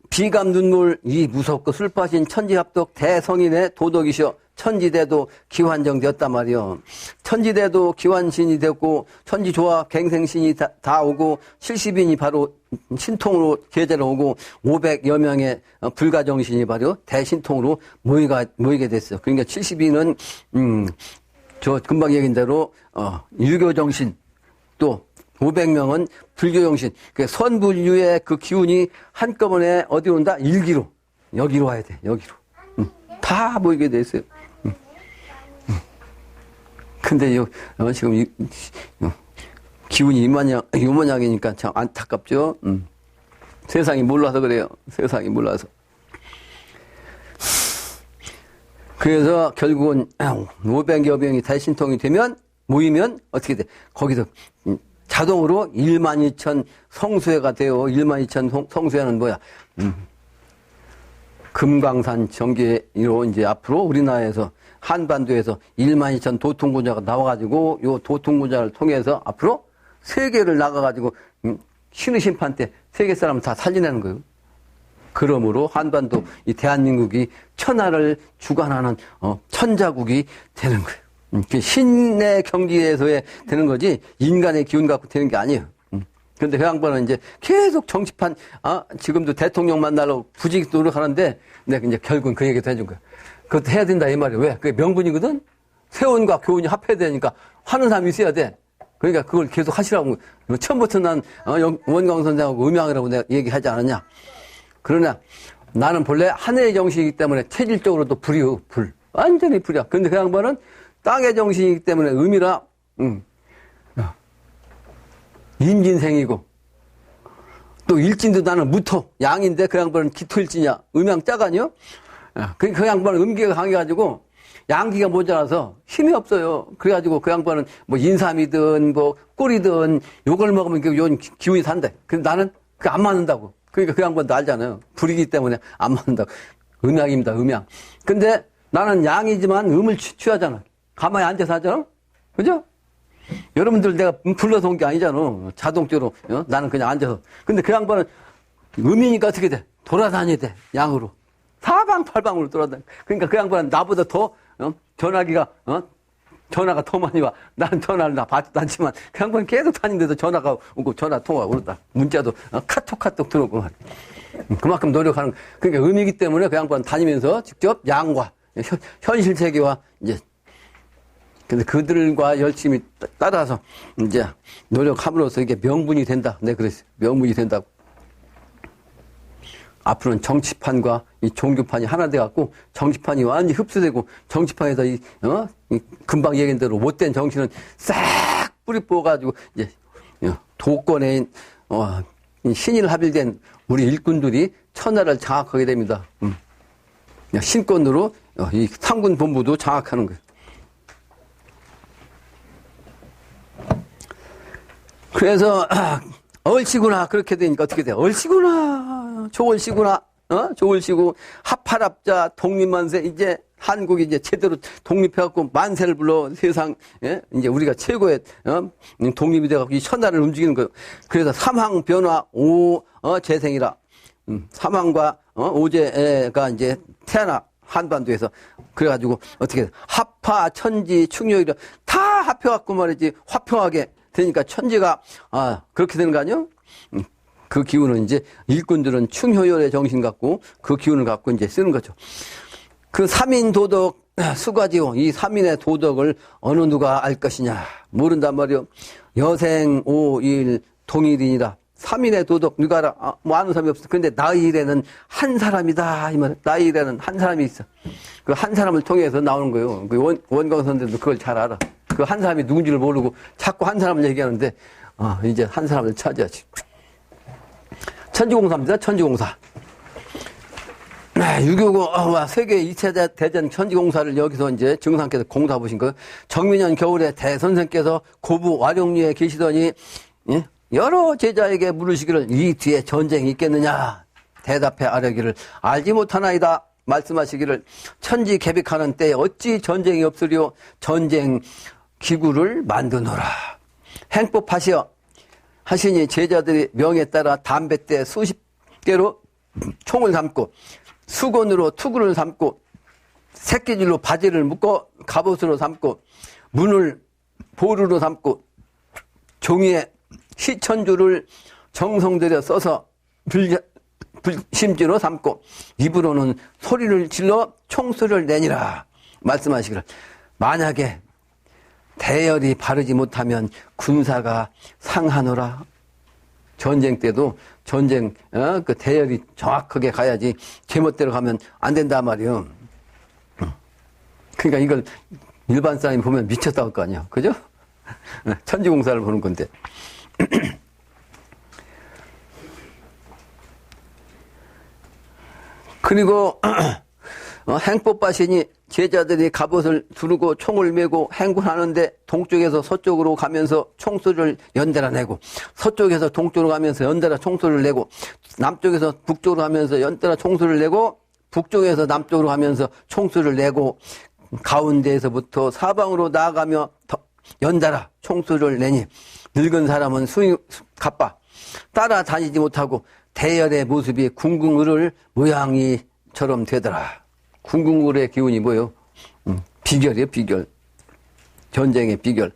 S1: 비감 눈물 이 무섭고 슬퍼하신 천지합독 대성인의 도덕이셔. 천지대도 기환정되었단 말이요. 천지대도 기환신이 됐고 천지조합 갱생신이 다 오고 70인이 바로 신통으로 계제로 오고 500여 명의 불가정신이 바로 대신통으로 모이게 됐어요. 그러니까 70인은 저 금방 얘기한 대로 유교정신, 또 500명은 불교정신. 그 선불유의 그 기운이 한꺼번에 어디 온다? 일기로. 여기로 와야 돼. 여기로. 다 모이게 됐어요. 근데 지금 기운이 이모양이니까 참 안타깝죠. 세상이 몰라서 그래요. 세상이 몰라서. 그래서 결국은 500여 명이 대신통이 되면, 모이면 어떻게 돼? 거기서 자동으로 12,000 성수회가 돼요. 12,000 성수회는 뭐야? 금강산 정계로 이제 앞으로 우리나라에서 한반도에서 12,000 도통군자가 나와가지고 요 도통군자를 통해서 앞으로 세계를 나가가지고 신의 심판 때 세계 사람을 다 살려내는 거예요. 그러므로 한반도 이 대한민국이 천하를 주관하는 천자국이 되는 거예요. 신의 경지에서의 되는 거지 인간의 기운 갖고 되는 게 아니에요. 그런데 그 양반은 이제 계속 정치판, 지금도 대통령 만나려고 부지기 노력하는데, 내가 이제 결국은 그 얘기도 해준 거야. 그것도 해야 된다, 이 말이야. 왜? 그게 명분이거든? 세원과 교훈이 합해야 되니까 하는 사람이 있어야 돼. 그러니까 그걸 계속 하시라고. 처음부터 난, 원광 선생하고 음양이라고 내가 얘기하지 않았냐. 그러나 나는 본래 하늘의 정신이기 때문에 체질적으로도 불이요, 불. 완전히 불이야. 근데 그 양반은 땅의 정신이기 때문에 음이라, 임진생이고, 또 일진도 나는 무토, 양인데 그 양반은 기토일진이야. 음양 짝아니요? 그 양반은 음기가 강해가지고 양기가 모자라서 힘이 없어요. 그래가지고 그 양반은 뭐 인삼이든 뭐 꿀이든 요걸 먹으면 요 기운이 산대. 근데 나는 그게 안 맞는다고. 그러니까 그 양반도 알잖아요. 불이기 때문에 안 맞는다고. 음양입니다, 음양. 근데 나는 양이지만 음을 취하잖아. 가만히 앉아서 하잖아? 그죠? 여러분들 내가 불러서 온 게 아니잖아. 자동적으로. 나는 그냥 앉아서. 근데 그 양반은 음이니까 어떻게 돼? 돌아다녀야 돼. 양으로. 사방팔방으로 돌아다녀. 그러니까 그 양반은 나보다 더, 전화기가, 전화가 더 많이 와. 나는 전화를 받지도 않지만 그 양반은 계속 다니는데도 전화가 오고 전화 통화가 오른다. 문자도 카톡 들어오고 말이야. 그만큼 노력하는, 그러니까 음이기 때문에 그 양반은 다니면서 직접 양과 현실 세계와 이제 근데 그들과 열심히 따라서 이제 노력함으로써 이게 명분이 된다. 네, 그랬어요. 명분이 된다고. 앞으로는 정치판과 이 종교판이 하나 돼갖고 정치판이 완전히 흡수되고 정치판에서 이 금방 얘기한 대로 못된 정신은 싹 뿌리 뽑아가지고 이제 도권에 신일 합일된 우리 일꾼들이 천하를 장악하게 됩니다. 신권으로 이 상군 본부도 장악하는 거예요. 그래서 얼씨구나 그렇게 되니까 어떻게 돼? 얼씨구나 좋을씨구나 좋을씨구 합팔합자 독립만세 이제 한국이 이제 제대로 독립해갖고 만세를 불러 세상, 예? 이제 우리가 최고의, 독립이 돼갖고 이 천하를 움직이는 거예요. 그래서 삼황 변화 재생이라. 삼황과, 오제가 이제 태어나, 한반도에서. 그래가지고 어떻게, 합화, 천지, 충효이라 다 합해갖고 말이지, 화평하게 되니까 천지가, 그렇게 되는 거 아니요? 그 기운은 이제 일꾼들은 충효열의 정신 갖고 그 기운을 갖고 이제 쓰는 거죠. 그 삼인 도덕 수가지요. 이 삼인의 도덕을 어느 누가 알 것이냐. 모른단 말이요. 여생 오일 동일이니라. 삼인의 도덕 누가 알아? 뭐 아는 사람이 없어. 근데 나일에는 한 사람이다. 이 말. 나일에는 한 사람이 있어. 그 한 사람을 통해서 나오는 거예요. 그 원광선들도 그걸 잘 알아. 그 한 사람이 누군지를 모르고 자꾸 한 사람을 얘기하는데 이제 한 사람을 찾아야지. 천지공사입니다. 천지공사. 6.25 세계 2차 대전 천지공사를 여기서 이제 증상께서 공사 보신 거예요. 정민년 겨울에 대선생께서 고부 와룡리에 계시더니 여러 제자에게 물으시기를 이 뒤에 전쟁이 있겠느냐 대답해 아뢰기를 알지 못하나이다 말씀하시기를 천지 개빅하는 때에 어찌 전쟁이 없으리요 전쟁 기구를 만드노라 행법하시어 하시니 제자들이 명에 따라 담뱃대 수십 개로 총을 삼고 수건으로 투구를 삼고 새끼줄로 바지를 묶어 갑옷으로 삼고 문을 보루로 삼고 종이에 시천줄을 정성들여 써서 불심지로 삼고 입으로는 소리를 질러 총소리를 내니라 말씀하시기를 만약에 대열이 바르지 못하면 군사가 상하노라. 전쟁 때도 전쟁 그 대열이 정확하게 가야지 제멋대로 가면 안 된다 말이요. 그러니까 이걸 일반 사람이 보면 미쳤다 할 거 아니야, 그죠? 천지공사를 보는 건데. 그리고 행법바시니 제자들이 갑옷을 두르고 총을 메고 행군하는데 동쪽에서 서쪽으로 가면서 총소리를 연달아 내고 서쪽에서 동쪽으로 가면서 연달아 총소리를 내고 남쪽에서 북쪽으로 가면서 연달아 총소리를 내고 북쪽에서 남쪽으로 가면서 총소리를 내고 가운데에서부터 사방으로 나아가며 연달아 총소리를 내니 늙은 사람은 수이 가빠 따라다니지 못하고 대열의 모습이 궁궁을 모양이처럼 되더라. 궁궁을의 기운이 뭐예요? 비결이에요, 비결. 전쟁의 비결.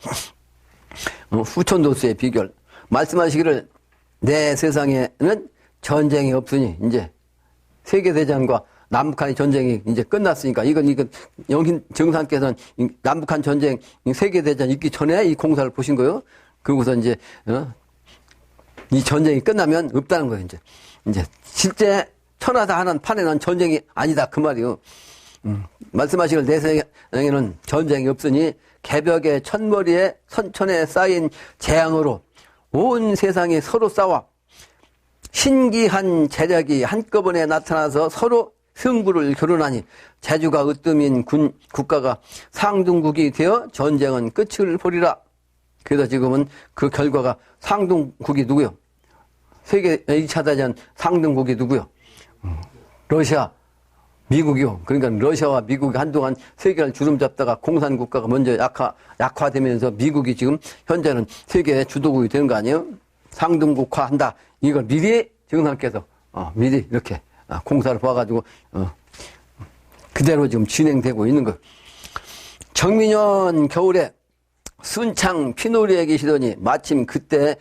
S1: 후천도수의 비결. 말씀하시기를 내 세상에는 전쟁이 없으니 이제 세계대전과 남북한의 전쟁이 이제 끝났으니까 이건 영신 정상께서는 남북한 전쟁 세계대전 있기 전에 이 공사를 보신 거예요. 그러고서 이제 이 전쟁이 끝나면 없다는 거예요. 이제 실제 천하다 하는 판에는 전쟁이 아니다 그 말이요. 말씀하시길 내 세상에는 전쟁이 없으니 개벽의 천머리에 선천에 쌓인 재앙으로 온 세상이 서로 싸워 신기한 재력이 한꺼번에 나타나서 서로 승부를 겨루나니 재주가 으뜸인 국가가 상등국이 되어 전쟁은 끝을 보리라. 그래서 지금은 그 결과가 상등국이 누구요? 세계 2차 대전 상등국이 누구요? 러시아, 미국이요. 그러니까 러시아와 미국이 한동안 세계를 주름잡다가 공산국가가 먼저 약화되면서 미국이 지금 현재는 세계의 주도국이 되는 거 아니에요? 상등국화한다. 이걸 미리 정상께서 미리 이렇게 공사를 봐가지고 그대로 지금 진행되고 있는 거예요. 정민년 겨울에 순창 피놀이에 계시더니 마침 그때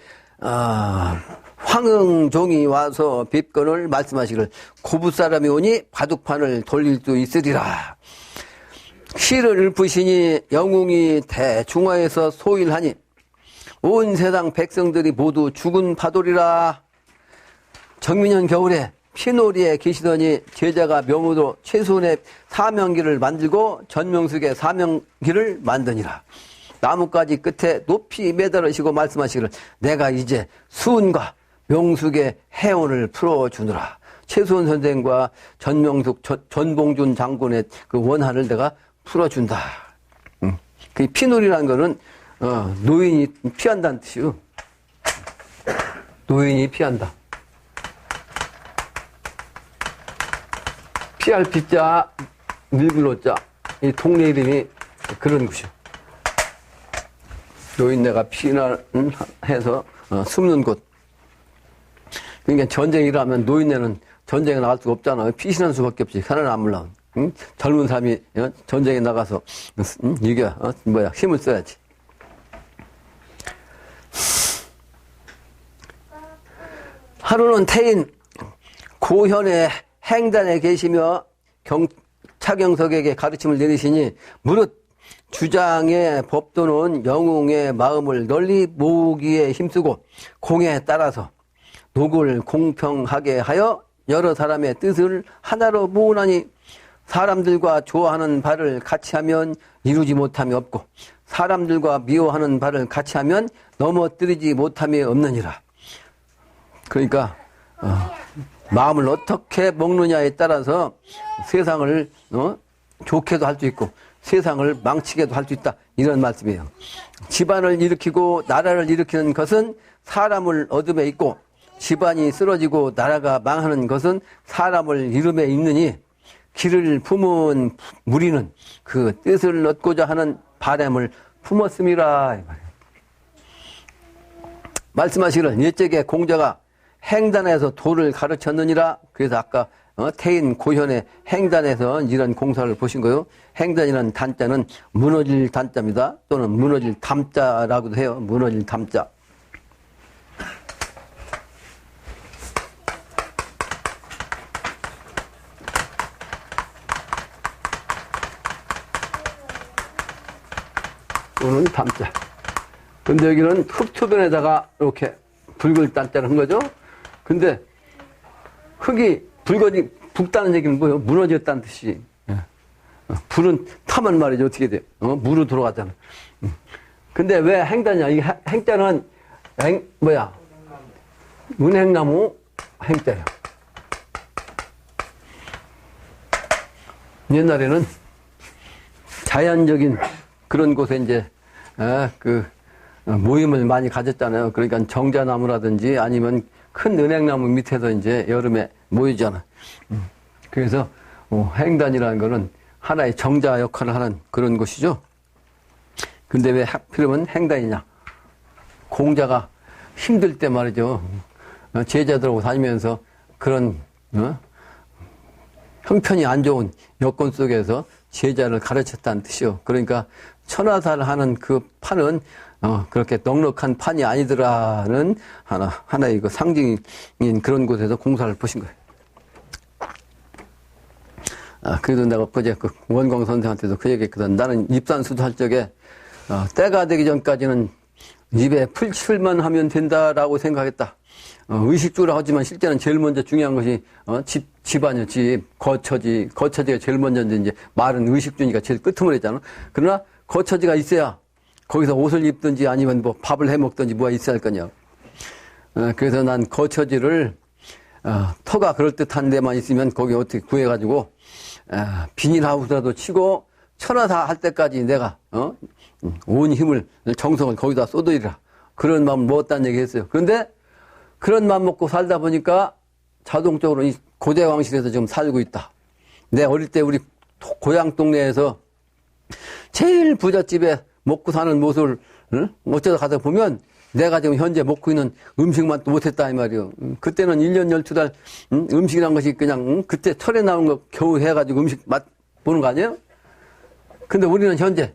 S1: 황흥종이 와서 뵙건을 말씀하시기를 고부 사람이 오니 바둑판을 돌릴 수 있으리라. 시를 읊으시니 영웅이 대중화에서 소일하니 온 세상 백성들이 모두 죽은 파돌이라. 정민년 겨울에 피놀이에 계시더니 제자가 명으로 최소원의 사명기를 만들고 전명숙의 사명기를 만드니라. 나뭇가지 끝에 높이 매달으시고 말씀하시기를 내가 이제 수은과 명숙의 해운을 풀어주느라. 최수원 선생과 전명숙, 전봉준 장군의 그 원한을 내가 풀어준다. 그 피놀이라는 거는 노인이 피한다는 뜻이요. 노인이 피한다. 피할 피자, 늙을 노자. 이 동네 이름이 그런 곳이요. 노인네가 피난해서 숨는 곳. 그러니까 전쟁이라면 노인네는 전쟁에 나갈 수가 없잖아요. 피신할 수밖에 없지. 살아남으려면. 응? 젊은 사람이 전쟁에 나가서 이게 힘을 써야지. 하루는 태인 고현의 행단에 계시며 차경석에게 가르침을 내리시니 무릇 주장의 법도는 영웅의 마음을 널리 모으기에 힘쓰고 공에 따라서 녹을 공평하게 하여 여러 사람의 뜻을 하나로 모으나니 사람들과 좋아하는 바를 같이 하면 이루지 못함이 없고 사람들과 미워하는 바를 같이 하면 넘어뜨리지 못함이 없느니라. 그러니까 마음을 어떻게 먹느냐에 따라서 세상을 좋게도 할 수 있고 세상을 망치게도 할 수 있다. 이런 말씀이에요. 집안을 일으키고 나라를 일으키는 것은 사람을 어둠에 있고 집안이 쓰러지고 나라가 망하는 것은 사람을 이름에 있느니 길을 품은 무리는 그 뜻을 얻고자 하는 바람을 품었음이라. 말씀하시기를 옛적에 공자가 행단에서 도를 가르쳤느니라. 그래서 아까 태인 고현의 행단에서 이런 공사를 보신 거요. 행단이라는 단자는 무너질 단자입니다. 또는 무너질 담자라고도 해요. 무너질 담자. 또는 담자. 근데 여기는 흙투변에다가 이렇게 붉을 단자를 한 거죠. 근데 흙이 붉다는 얘기는 뭐예요? 무너졌다는 뜻이. 불은 타면 말이죠. 어떻게 돼요? 물로 들어가잖아. 근데 왜 행자냐? 이 행자는 은행나무 행자예요. 옛날에는 자연적인 그런 곳에 이제 모임을 많이 가졌잖아요. 그러니까 정자나무라든지 아니면 큰 은행나무 밑에서 이제 여름에 모이잖아. 그래서 행단이라는 거는 하나의 정자 역할을 하는 그런 곳이죠. 근데 왜 하필이면 행단이냐? 공자가 힘들 때 말이죠. 제자들하고 다니면서 그런 형편이 안 좋은 여건 속에서 제자를 가르쳤다는 뜻이요. 그러니까 천하사를 하는 그 판은 그렇게 넉넉한 판이 아니더라는 하나의 그 상징인 그런 곳에서 공사를 보신 거예요. 그래도 내가 그제 그 원광 선생한테도 그 얘기했거든. 나는 입산수도 할 적에 때가 되기 전까지는 입에 풀칠만 하면 된다라고 생각했다. 의식주라 하지만 실제는 제일 먼저 중요한 것이 집안이요. 집, 거처지가 제일 먼저인데 이제 말은 의식주니까 제일 끄트머리잖아. 그러나 거처지가 있어야 거기서 옷을 입든지 아니면 뭐 밥을 해 먹든지 뭐가 있어야 할 거냐. 그래서 난 거처지를 터가 그럴듯한 데만 있으면 거기 어떻게 구해가지고 비닐하우스라도 치고 천하사 할 때까지 내가 온 힘을 정성을 거기다 쏟으리라. 그런 마음을 먹었다는 얘기 했어요. 그런데 그런 마음 먹고 살다 보니까 자동적으로 이 고대왕실에서 지금 살고 있다. 내 어릴 때 우리 고향 동네에서 제일 부잣집에 먹고 사는 모습을 어쩌다 가다 보면 내가 지금 현재 먹고 있는 음식만 또 못했다 이 말이요. 그때는 1년 12달 음식이란 것이 그냥 그때 철에 나온 거 겨우 해가지고 음식 맛 보는 거 아니에요? 근데 우리는 현재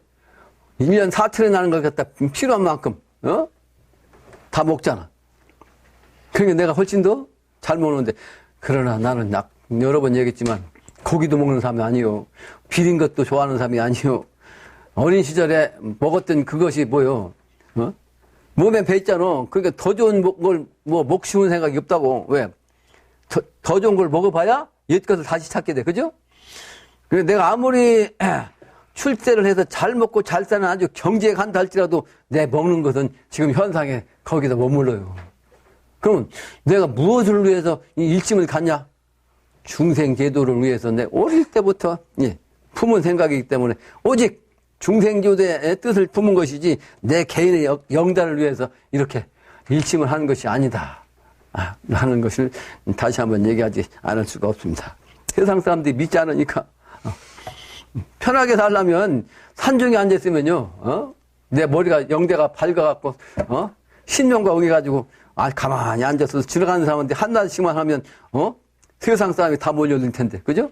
S1: 1년 4철에 나는 걸 갖다 필요한 만큼 다 먹잖아. 그러니까 내가 훨씬 더 잘 먹는데, 그러나 나는 여러 번 얘기했지만 고기도 먹는 사람이 아니요. 비린 것도 좋아하는 사람이 아니요. 어린 시절에 먹었던 그것이 뭐요? 몸에 배있잖아. 그러니까 더 좋은 걸 먹고 생각이 없다고. 왜? 더 좋은 걸 먹어봐야 옛 것을 다시 찾게 돼. 그죠? 그래서 내가 아무리 출세를 해서 잘 먹고 잘 사는 아주 경제에 간다 할지라도 내 먹는 것은 지금 현상에 거기서 머물러요. 그럼 내가 무엇을 위해서 이 일침을 갔냐? 중생제도를 위해서 내 어릴 때부터 품은 생각이기 때문에 오직 중생제도의 뜻을 품은 것이지 내 개인의 영달을 위해서 이렇게 일침을 하는 것이 아니다 하는 것을 다시 한번 얘기하지 않을 수가 없습니다. 세상 사람들이 믿지 않으니까 편하게 살려면 산중에 앉아있으면요, 내 머리가 영대가 밝아갖고, 신명과 응해가지고, 가만히 앉아서 지나가는 사람한테 한마디씩만 하면, 세상 사람이 다 몰려들 텐데, 그죠?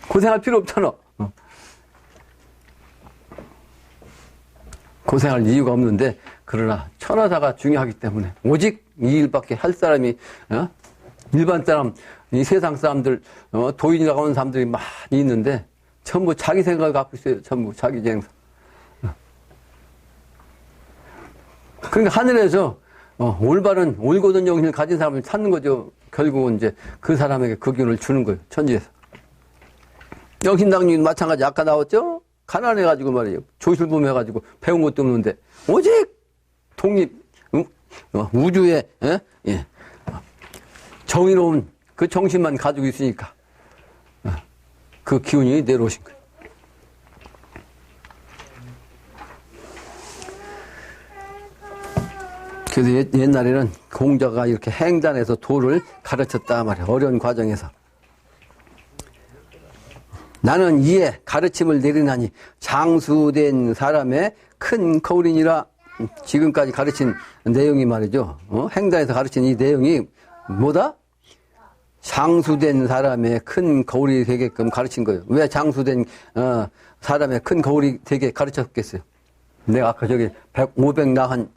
S1: 고생할 필요 없잖아. 고생할 이유가 없는데, 그러나 천하사가 중요하기 때문에, 오직 이 일밖에 할 사람이, 일반 사람, 이 세상 사람들, 도인이라고 하는 사람들이 많이 있는데, 전부 자기 생각을 갖고 있어요. 전부 자기 생각. 그러니까 하늘에서, 올바른, 올곧은 정신을 가진 사람을 찾는 거죠. 결국은 이제 그 사람에게 그 기운을 주는 거예요. 천지에서. 영신당님도 마찬가지. 아까 나왔죠? 가난해가지고 말이에요. 조실범해가지고 배운 것도 없는데, 오직 독립, 우주의, 정의로운 그 정신만 가지고 있으니까, 그 기운이 내려오신 거예요. 그래서 옛날에는 공자가 이렇게 행단에서 도를 가르쳤다 말이야. 어려운 과정에서. 나는 이에 가르침을 내리나니 장수된 사람의 큰 거울이니라. 지금까지 가르친 내용이 말이죠. 행단에서 가르친 이 내용이 뭐다? 장수된 사람의 큰 거울이 되게끔 가르친 거예요. 왜 장수된 사람의 큰 거울이 되게 가르쳤겠어요? 내가 아까 저기 500 나한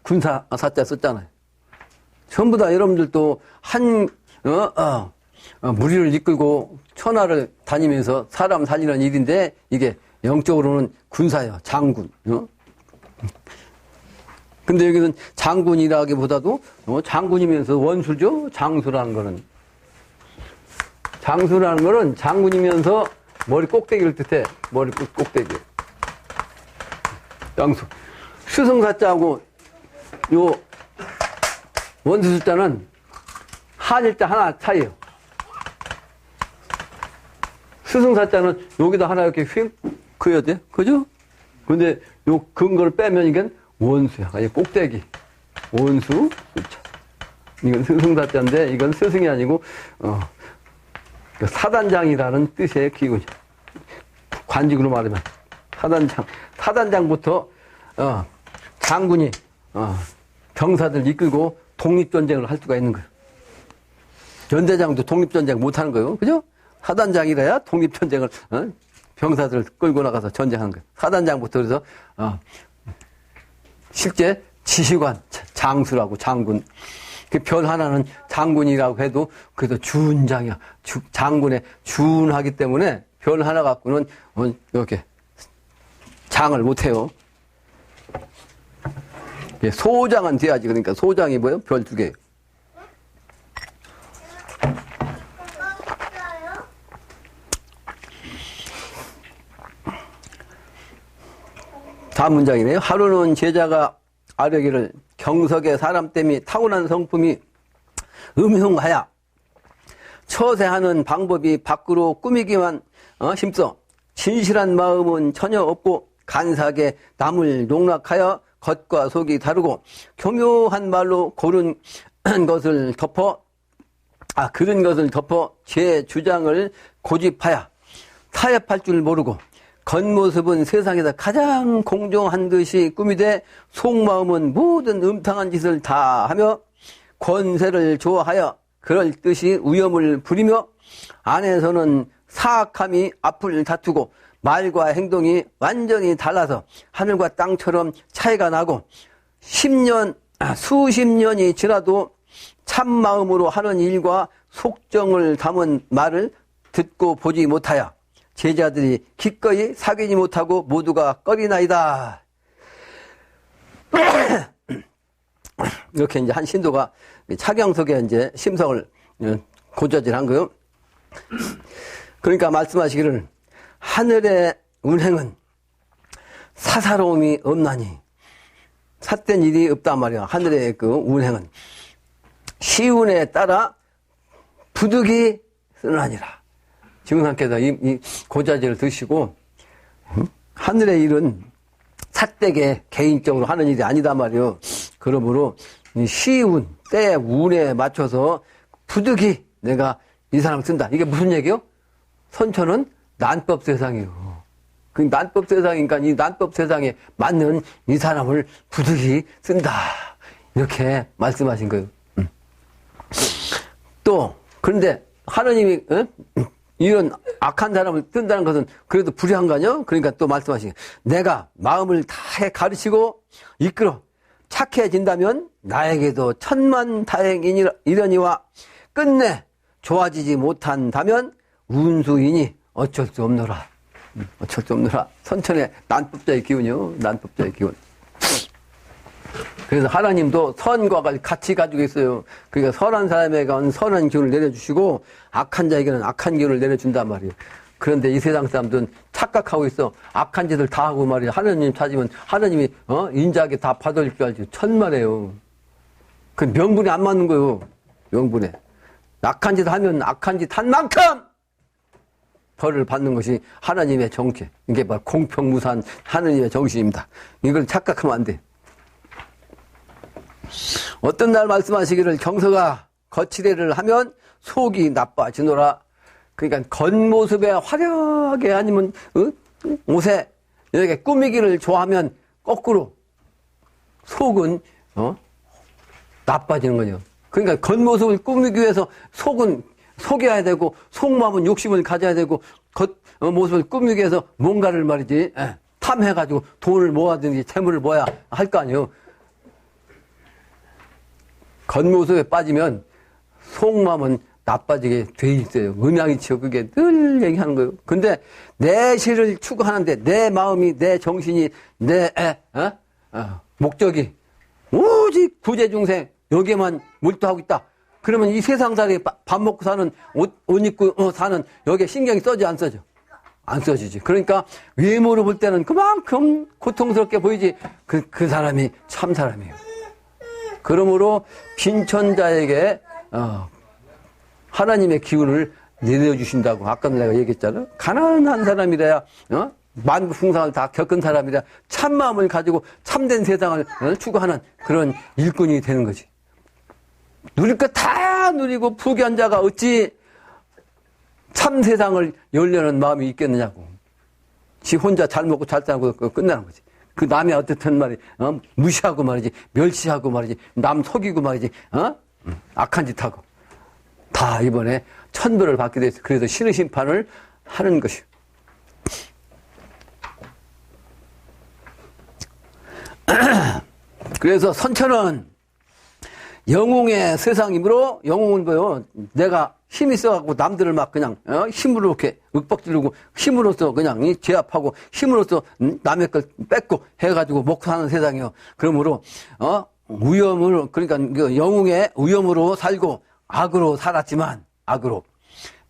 S1: 군사 사자 썼잖아요. 전부 다 여러분들도 한 무리를 이끌고 천하를 다니면서 사람 살리는 일인데, 이게 영적으로는 군사예요. 장군. 근데 여기는 장군이라기보다도 장군이면서 원수죠. 장수라는 거는. 장수라는 거는 장군이면서 머리 꼭대기를 뜻해. 머리 꼭대기. 장수. 수승사자하고 요 원수숫자는 한일자 하나 차이에요. 수승사자는 여기다 하나 이렇게 휙 그어야 돼. 그죠? 근데 요 근거를 빼면 이건 원수야. 아니, 꼭대기. 원수, 숫자. 이건 스승사자인데, 이건 스승이 아니고, 사단장이라는 뜻의 기구죠. 관직으로 말하면. 사단장부터, 장군이, 병사들 이끌고 독립전쟁을 할 수가 있는 거예요. 연대장도 독립전쟁 못 하는 거예요. 그죠? 사단장이라야 독립전쟁을, 병사들을 끌고 나가서 전쟁하는 거예요. 사단장부터 그래서, 실제 지휘관, 장수라고, 장군. 그 별 하나는 장군이라고 해도 그래도 준장이야. 장군에 준하기 때문에 별 하나 갖고는 이렇게 장을 못해요. 소장은 돼야지. 그러니까 소장이 뭐예요? 별 2개. 다음 문장이네요. 하루는 제자가 아뢰기를 경석의 사람됨이 타고난 성품이 음흉하야 처세하는 방법이 밖으로 꾸미기만 힘써 진실한 마음은 전혀 없고 간사하게 남을 농락하여 겉과 속이 다르고 교묘한 말로 그런 것을 덮어 제 주장을 고집하여 타협할 줄 모르고 겉모습은 세상에서 가장 공정한 듯이 꾸미되 속마음은 모든 음탕한 짓을 다 하며 권세를 좋아하여 그럴 듯이 위험을 부리며 안에서는 사악함이 앞을 다투고 말과 행동이 완전히 달라서 하늘과 땅처럼 차이가 나고 수십 년이 지나도 참마음으로 하는 일과 속정을 담은 말을 듣고 보지 못하여 제자들이 기꺼이 사귀지 못하고 모두가 꺼리나이다. 이렇게 이제 한 신도가 차경석에 이제 심성을 고저질한 거요. 그러니까 말씀하시기를 하늘의 운행은 사사로움이 없나니 삿된 일이 없단 말이야. 하늘의 그 운행은 시운에 따라 부득이 쓰나니라. 증상께서 이 고자질을 드시고 하늘의 일은 삿되게 개인적으로 하는 일이 아니다 말이요. 그러므로 시운, 때, 운에 맞춰서 부득이 내가 이 사람 쓴다. 이게 무슨 얘기요? 선처는 난법 세상이에요. 그 난법 세상이니까 이 난법 세상에 맞는 이 사람을 부득이 쓴다. 이렇게 말씀하신 거예요. 또 그런데 하느님이 이런 악한 사람을 뜬다는 것은 그래도 불의한 거 아니요? 그러니까 또 말씀하시는 거예요. 내가 마음을 다해 가르치고 이끌어 착해진다면 나에게도 천만다행이려니와 끝내 좋아지지 못한다면 운수이니 어쩔 수 없노라. 어쩔 수 없노라. 선천의 난법자의 기운이요. 난법자의 기운. 그래서 하나님도 선과 같이 가지고 있어요. 그러니까 선한 사람에게는 선한 기운을 내려주시고 악한 자에게는 악한 기운을 내려준단 말이에요. 그런데 이 세상 사람들은 착각하고 있어. 악한 짓을 다 하고 말이야. 하나님 찾으면 하나님이 인자하게 다 받아줄 줄 알지. 천만에요. 그 명분이 안 맞는 거예요. 명분에. 악한 짓 하면 악한 짓 한 만큼 벌을 받는 것이 하나님의 정치. 이게 바로 공평무사한 하나님의 정신입니다. 이걸 착각하면 안 돼. 어떤 날 말씀하시기를 경서가 거칠애를 하면 속이 나빠지노라. 그러니까 겉모습에 화려하게 아니면 옷에 이렇게 꾸미기를 좋아하면 거꾸로 속은 나빠지는 거죠. 그러니까 겉모습을 꾸미기 위해서 속은 속여야 되고 속마음은 욕심을 가져야 되고 겉모습을 꾸미기 위해서 뭔가를 말이지 탐해가지고 돈을 모아든지 재물을 모아야 할 거 아니에요. 겉모습에 빠지면 속마음은 나빠지게 돼 있어요. 음양이치요. 그게 늘 얘기하는 거예요. 근데 내 실을 추구하는데 내 마음이, 내 정신이, 내 목적이 오직 구제중생 여기에만 몰두하고 있다. 그러면 이 세상살이 밥 먹고 사는 옷 입고 사는 여기에 신경이 써지 안 써져? 안 써지지. 그러니까 외모로 볼 때는 그만큼 고통스럽게 보이지. 그 사람이 참 사람이에요. 그러므로 빈천자에게 하나님의 기운을 내려주신다고 아까 내가 얘기했잖아. 가난한 사람이라야 만국풍상을 다 겪은 사람이라 참마음을 가지고 참된 세상을 추구하는 그런 일꾼이 되는 거지. 누릴 거 다 누리고 부귀한 자가 어찌 참 세상을 열려는 마음이 있겠느냐고. 지 혼자 잘 먹고 잘 살고 끝나는 거지. 그 남의 어떻든 말이 무시하고 말이지, 멸시하고 말이지, 남 속이고 말이지, 악한 짓 하고 다 이번에 천벌을 받게 됐어. 그래서 신의 심판을 하는 것이요. 그래서 선천은 영웅의 세상이므로 영웅은 뭐요? 내가 힘이 있어갖고 남들을 막 그냥 힘으로 이렇게 윽박지르고 힘으로써 그냥 제압하고 힘으로써 남의 걸 뺏고 해가지고 먹고 사는 세상이요. 그러므로 위험으로 그러니까 그 영웅의 위험으로 살고 악으로 살았지만 악으로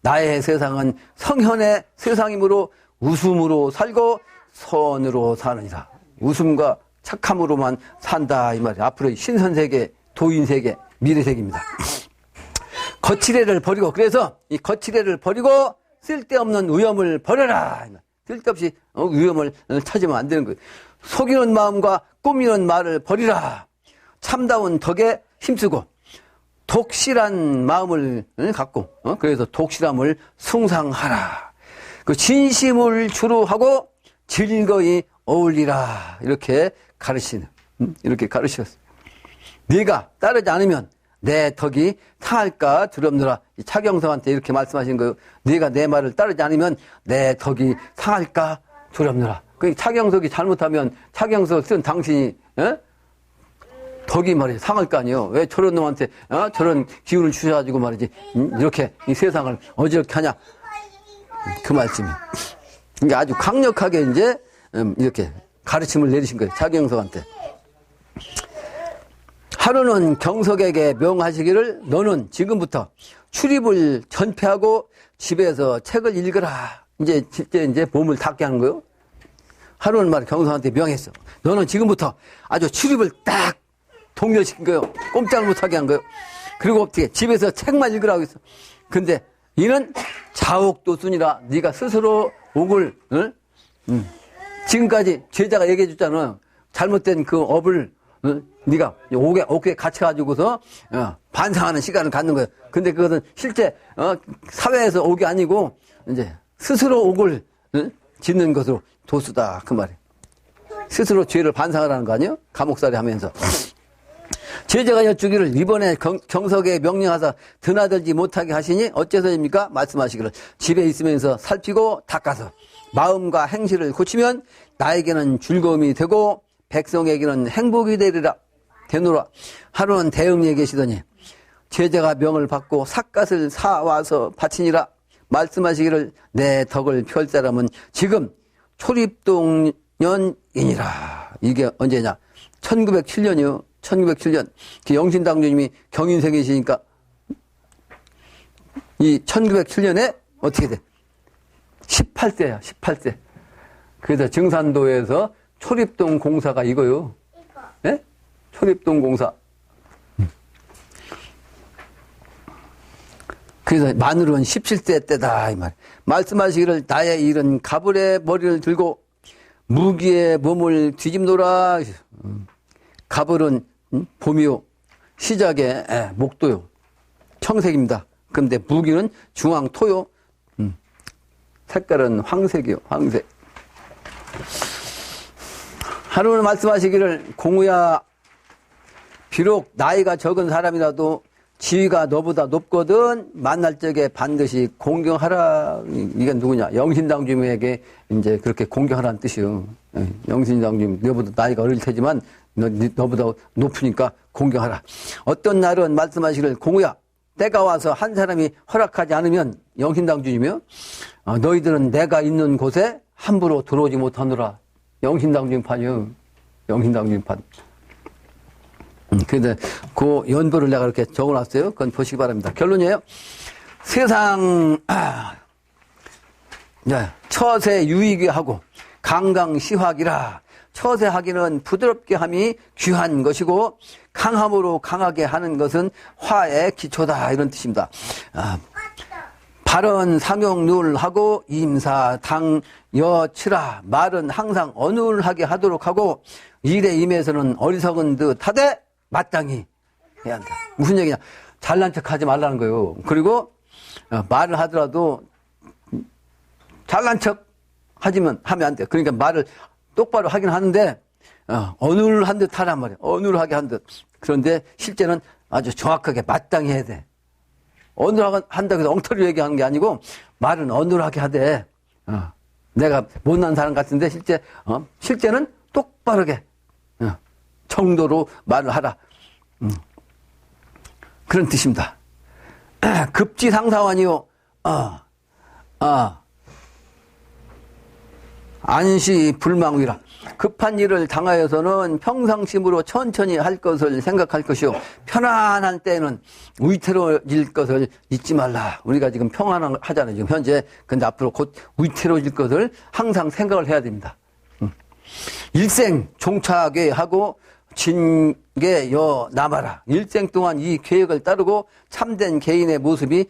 S1: 나의 세상은 성현의 세상이므로 웃음으로 살고 선으로 사느니라. 웃음과 착함으로만 산다 이 말이야. 앞으로 신선세계, 도인세계, 미래세계입니다. 거칠애를 버리고 그래서 이 거칠애를 버리고 쓸데없는 위험을 버려라. 쓸데없이 위험을 찾으면 안 되는 거예요. 속이는 마음과 꾸미는 말을 버리라. 참다운 덕에 힘쓰고 독실한 마음을 갖고 그래서 독실함을 숭상하라. 그 진심을 주로 하고 즐거이 어울리라. 이렇게 가르치는 이렇게 가르치셨어요. 네가 따르지 않으면 내 덕이 상할까 두렵노라. 차경석한테 이렇게 말씀하신 거예요. 네가 내 말을 따르지 않으면 내 덕이 상할까 두렵노라. 그 차경석이 잘못하면 차경석을 쓴 당신이 덕이 말이지 상할 거 아니에요. 왜 저런 놈한테 저런 기운을 주셔가지고 말이지 이렇게 이 세상을 어지럽게 하냐. 그 말씀이. 이게 아주 강력하게 이제 이렇게 가르침을 내리신 거예요. 차경석한테. 하루는 경석에게 명하시기를 너는 지금부터 출입을 전폐하고 집에서 책을 읽으라. 이제 몸을 닦게 하는 거예요. 하루는 말 경석한테 명했어. 너는 지금부터 아주 출입을 딱 동결시킨 거예요. 꼼짝 못하게 한 거예요. 그리고 어떻게 집에서 책만 읽으라고 했어. 근데 이는 자옥도순이라. 네가 스스로 옥을 지금까지 제자가 얘기해 줬잖아. 잘못된 그 업을 네가 옥에 갇혀가지고서 반성하는 시간을 갖는 거예요. 근데 그것은 실제 사회에서 옥이 아니고 이제 스스로 옥을 짓는 것으로 도수다 그 말이에요. 스스로 죄를 반성을 하는 거 아니에요? 감옥살이 하면서. 제자가 여쭈기를 이번에 경석에 명령하사 드나들지 못하게 하시니 어째서입니까? 말씀하시기를 집에 있으면서 살피고 닦아서 마음과 행실을 고치면 나에게는 즐거움이 되고 백성에게는 행복이 되노라. 하루는 대응에 계시더니 제자가 명을 받고 삿갓을 사와서 바치니라. 말씀하시기를 내 덕을 펼 사람은 지금 초립동년이니라. 이게 언제냐? 1907년이요. 1907년. 영신당주님이 경인생이시니까 이 1907년에 어떻게 돼? 18세야, 18세. 그래서 증산도에서 초립동 공사가 이거요. 예? 초립동 공사. 그래서 만으로는 17세 때다 이 말. 말씀하시기를 나의 일은 가불의 머리를 들고 무기의 몸을 뒤집노라. 가불은 봄이요. 시작에 목도요. 청색입니다. 그런데 무기는 중앙토요. 색깔은 황색이요. 황색. 하루는 말씀하시기를 공우야 비록 나이가 적은 사람이라도 지위가 너보다 높거든 만날 적에 반드시 공경하라. 이게 누구냐? 영신당 주님에게 이제 그렇게 공경하라는 뜻이요. 영신당 주님 너보다 나이가 어릴 테지만 너보다 높으니까 공경하라. 어떤 날은 말씀하시기를 공우야 때가 와서 한 사람이 허락하지 않으면 영신당 주님이요. 너희들은 내가 있는 곳에 함부로 들어오지 못하노라. 영신당 주님판이요. 영신당 주님판. 그런데 그 연보를 내가 이렇게 적어놨어요. 그건 보시기 바랍니다. 결론이에요. 세상 처세 유익이 하고 강강시화기라. 처세하기는 부드럽게 함이 귀한 것이고 강함으로 강하게 하는 것은 화의 기초다 이런 뜻입니다. 발언 상용률하고 임사 당여치라. 말은 항상 어눌하게 하도록 하고 일에 임해서는 어리석은 듯 하되 마땅히 해야 한다. 무슨 얘기냐? 잘난 척 하지 말라는 거예요. 그리고 말을 하더라도 잘난 척 하면 안 돼. 그러니까 말을 똑바로 하긴 하는데 어눌한 듯 하란 말이에요. 어눌하게 한 듯. 그런데 실제는 아주 정확하게 마땅히 해야 돼. 어눌하게 한다고 해서 엉터리로 얘기하는 게 아니고 말은 어눌하게 하되 내가 못난 사람 같은데 실제는 똑바르게 정도로 말을 하라. 그런 뜻입니다. 급지상사원이요. 안시 불망위라. 급한 일을 당하여서는 평상심으로 천천히 할 것을 생각할 것이요. 편안한 때는 위태로워질 것을 잊지 말라. 우리가 지금 평안하잖아요. 지금 현재. 근데 앞으로 곧 위태로워질 것을 항상 생각을 해야 됩니다. 일생 종착에 하고 진계여 남아라. 일생 동안 이 계획을 따르고 참된 개인의 모습이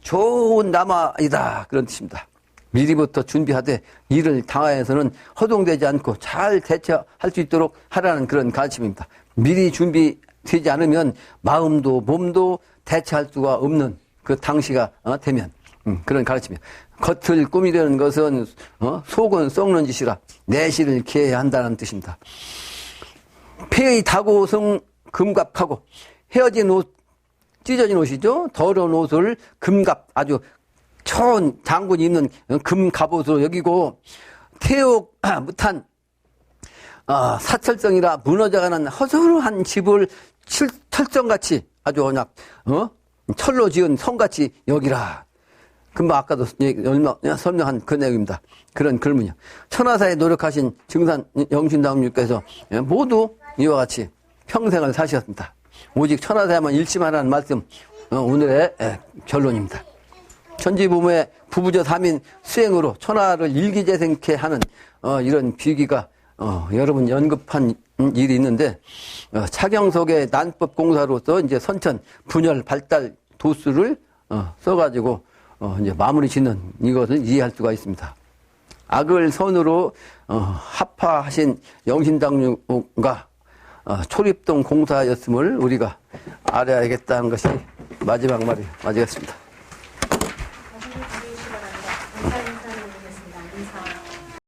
S1: 좋은 남아이다. 그런 뜻입니다. 미리부터 준비하되 일을 당하여서는 허둥대지 않고 잘 대처할 수 있도록 하라는 그런 가르침입니다. 미리 준비되지 않으면 마음도 몸도 대처할 수가 없는 그 당시가 되면 그런 가르침이에요. 겉을 꾸미려는 것은 속은 썩는 짓이라 내실을 기해야 한다는 뜻입니다. 폐의 다고성 금갑하고 헤어진 옷, 찢어진 옷이죠. 더러운 옷을 금갑, 아주 처은 장군이 입는 금갑옷으로 여기고 태옥 못한 사철성이라 무너져가는 허술한 집을 철정같이 아주 그냥 철로 지은 성같이 여기라. 금방 아까도 설명한 그 내용입니다. 그런 글문이요. 천하사에 노력하신 증산 영신당님께서 모두 이와 같이 평생을 사셨습니다. 오직 천하사에만 일심하라는 말씀 오늘의 결론입니다. 천지부모의 부부저 3인 수행으로 천하를 일기재생케 하는 이런 비기가 여러분 연급한 일이 있는데 차경석의 난법공사로서 이제 선천 분열 발달 도수를 써가지고 이제 마무리 짓는 이것을 이해할 수가 있습니다. 악을 선으로 합파하신 영신당류가 초립동 공사였음을 우리가 알아야겠다는 것이 마지막 말이 맞겠습니다.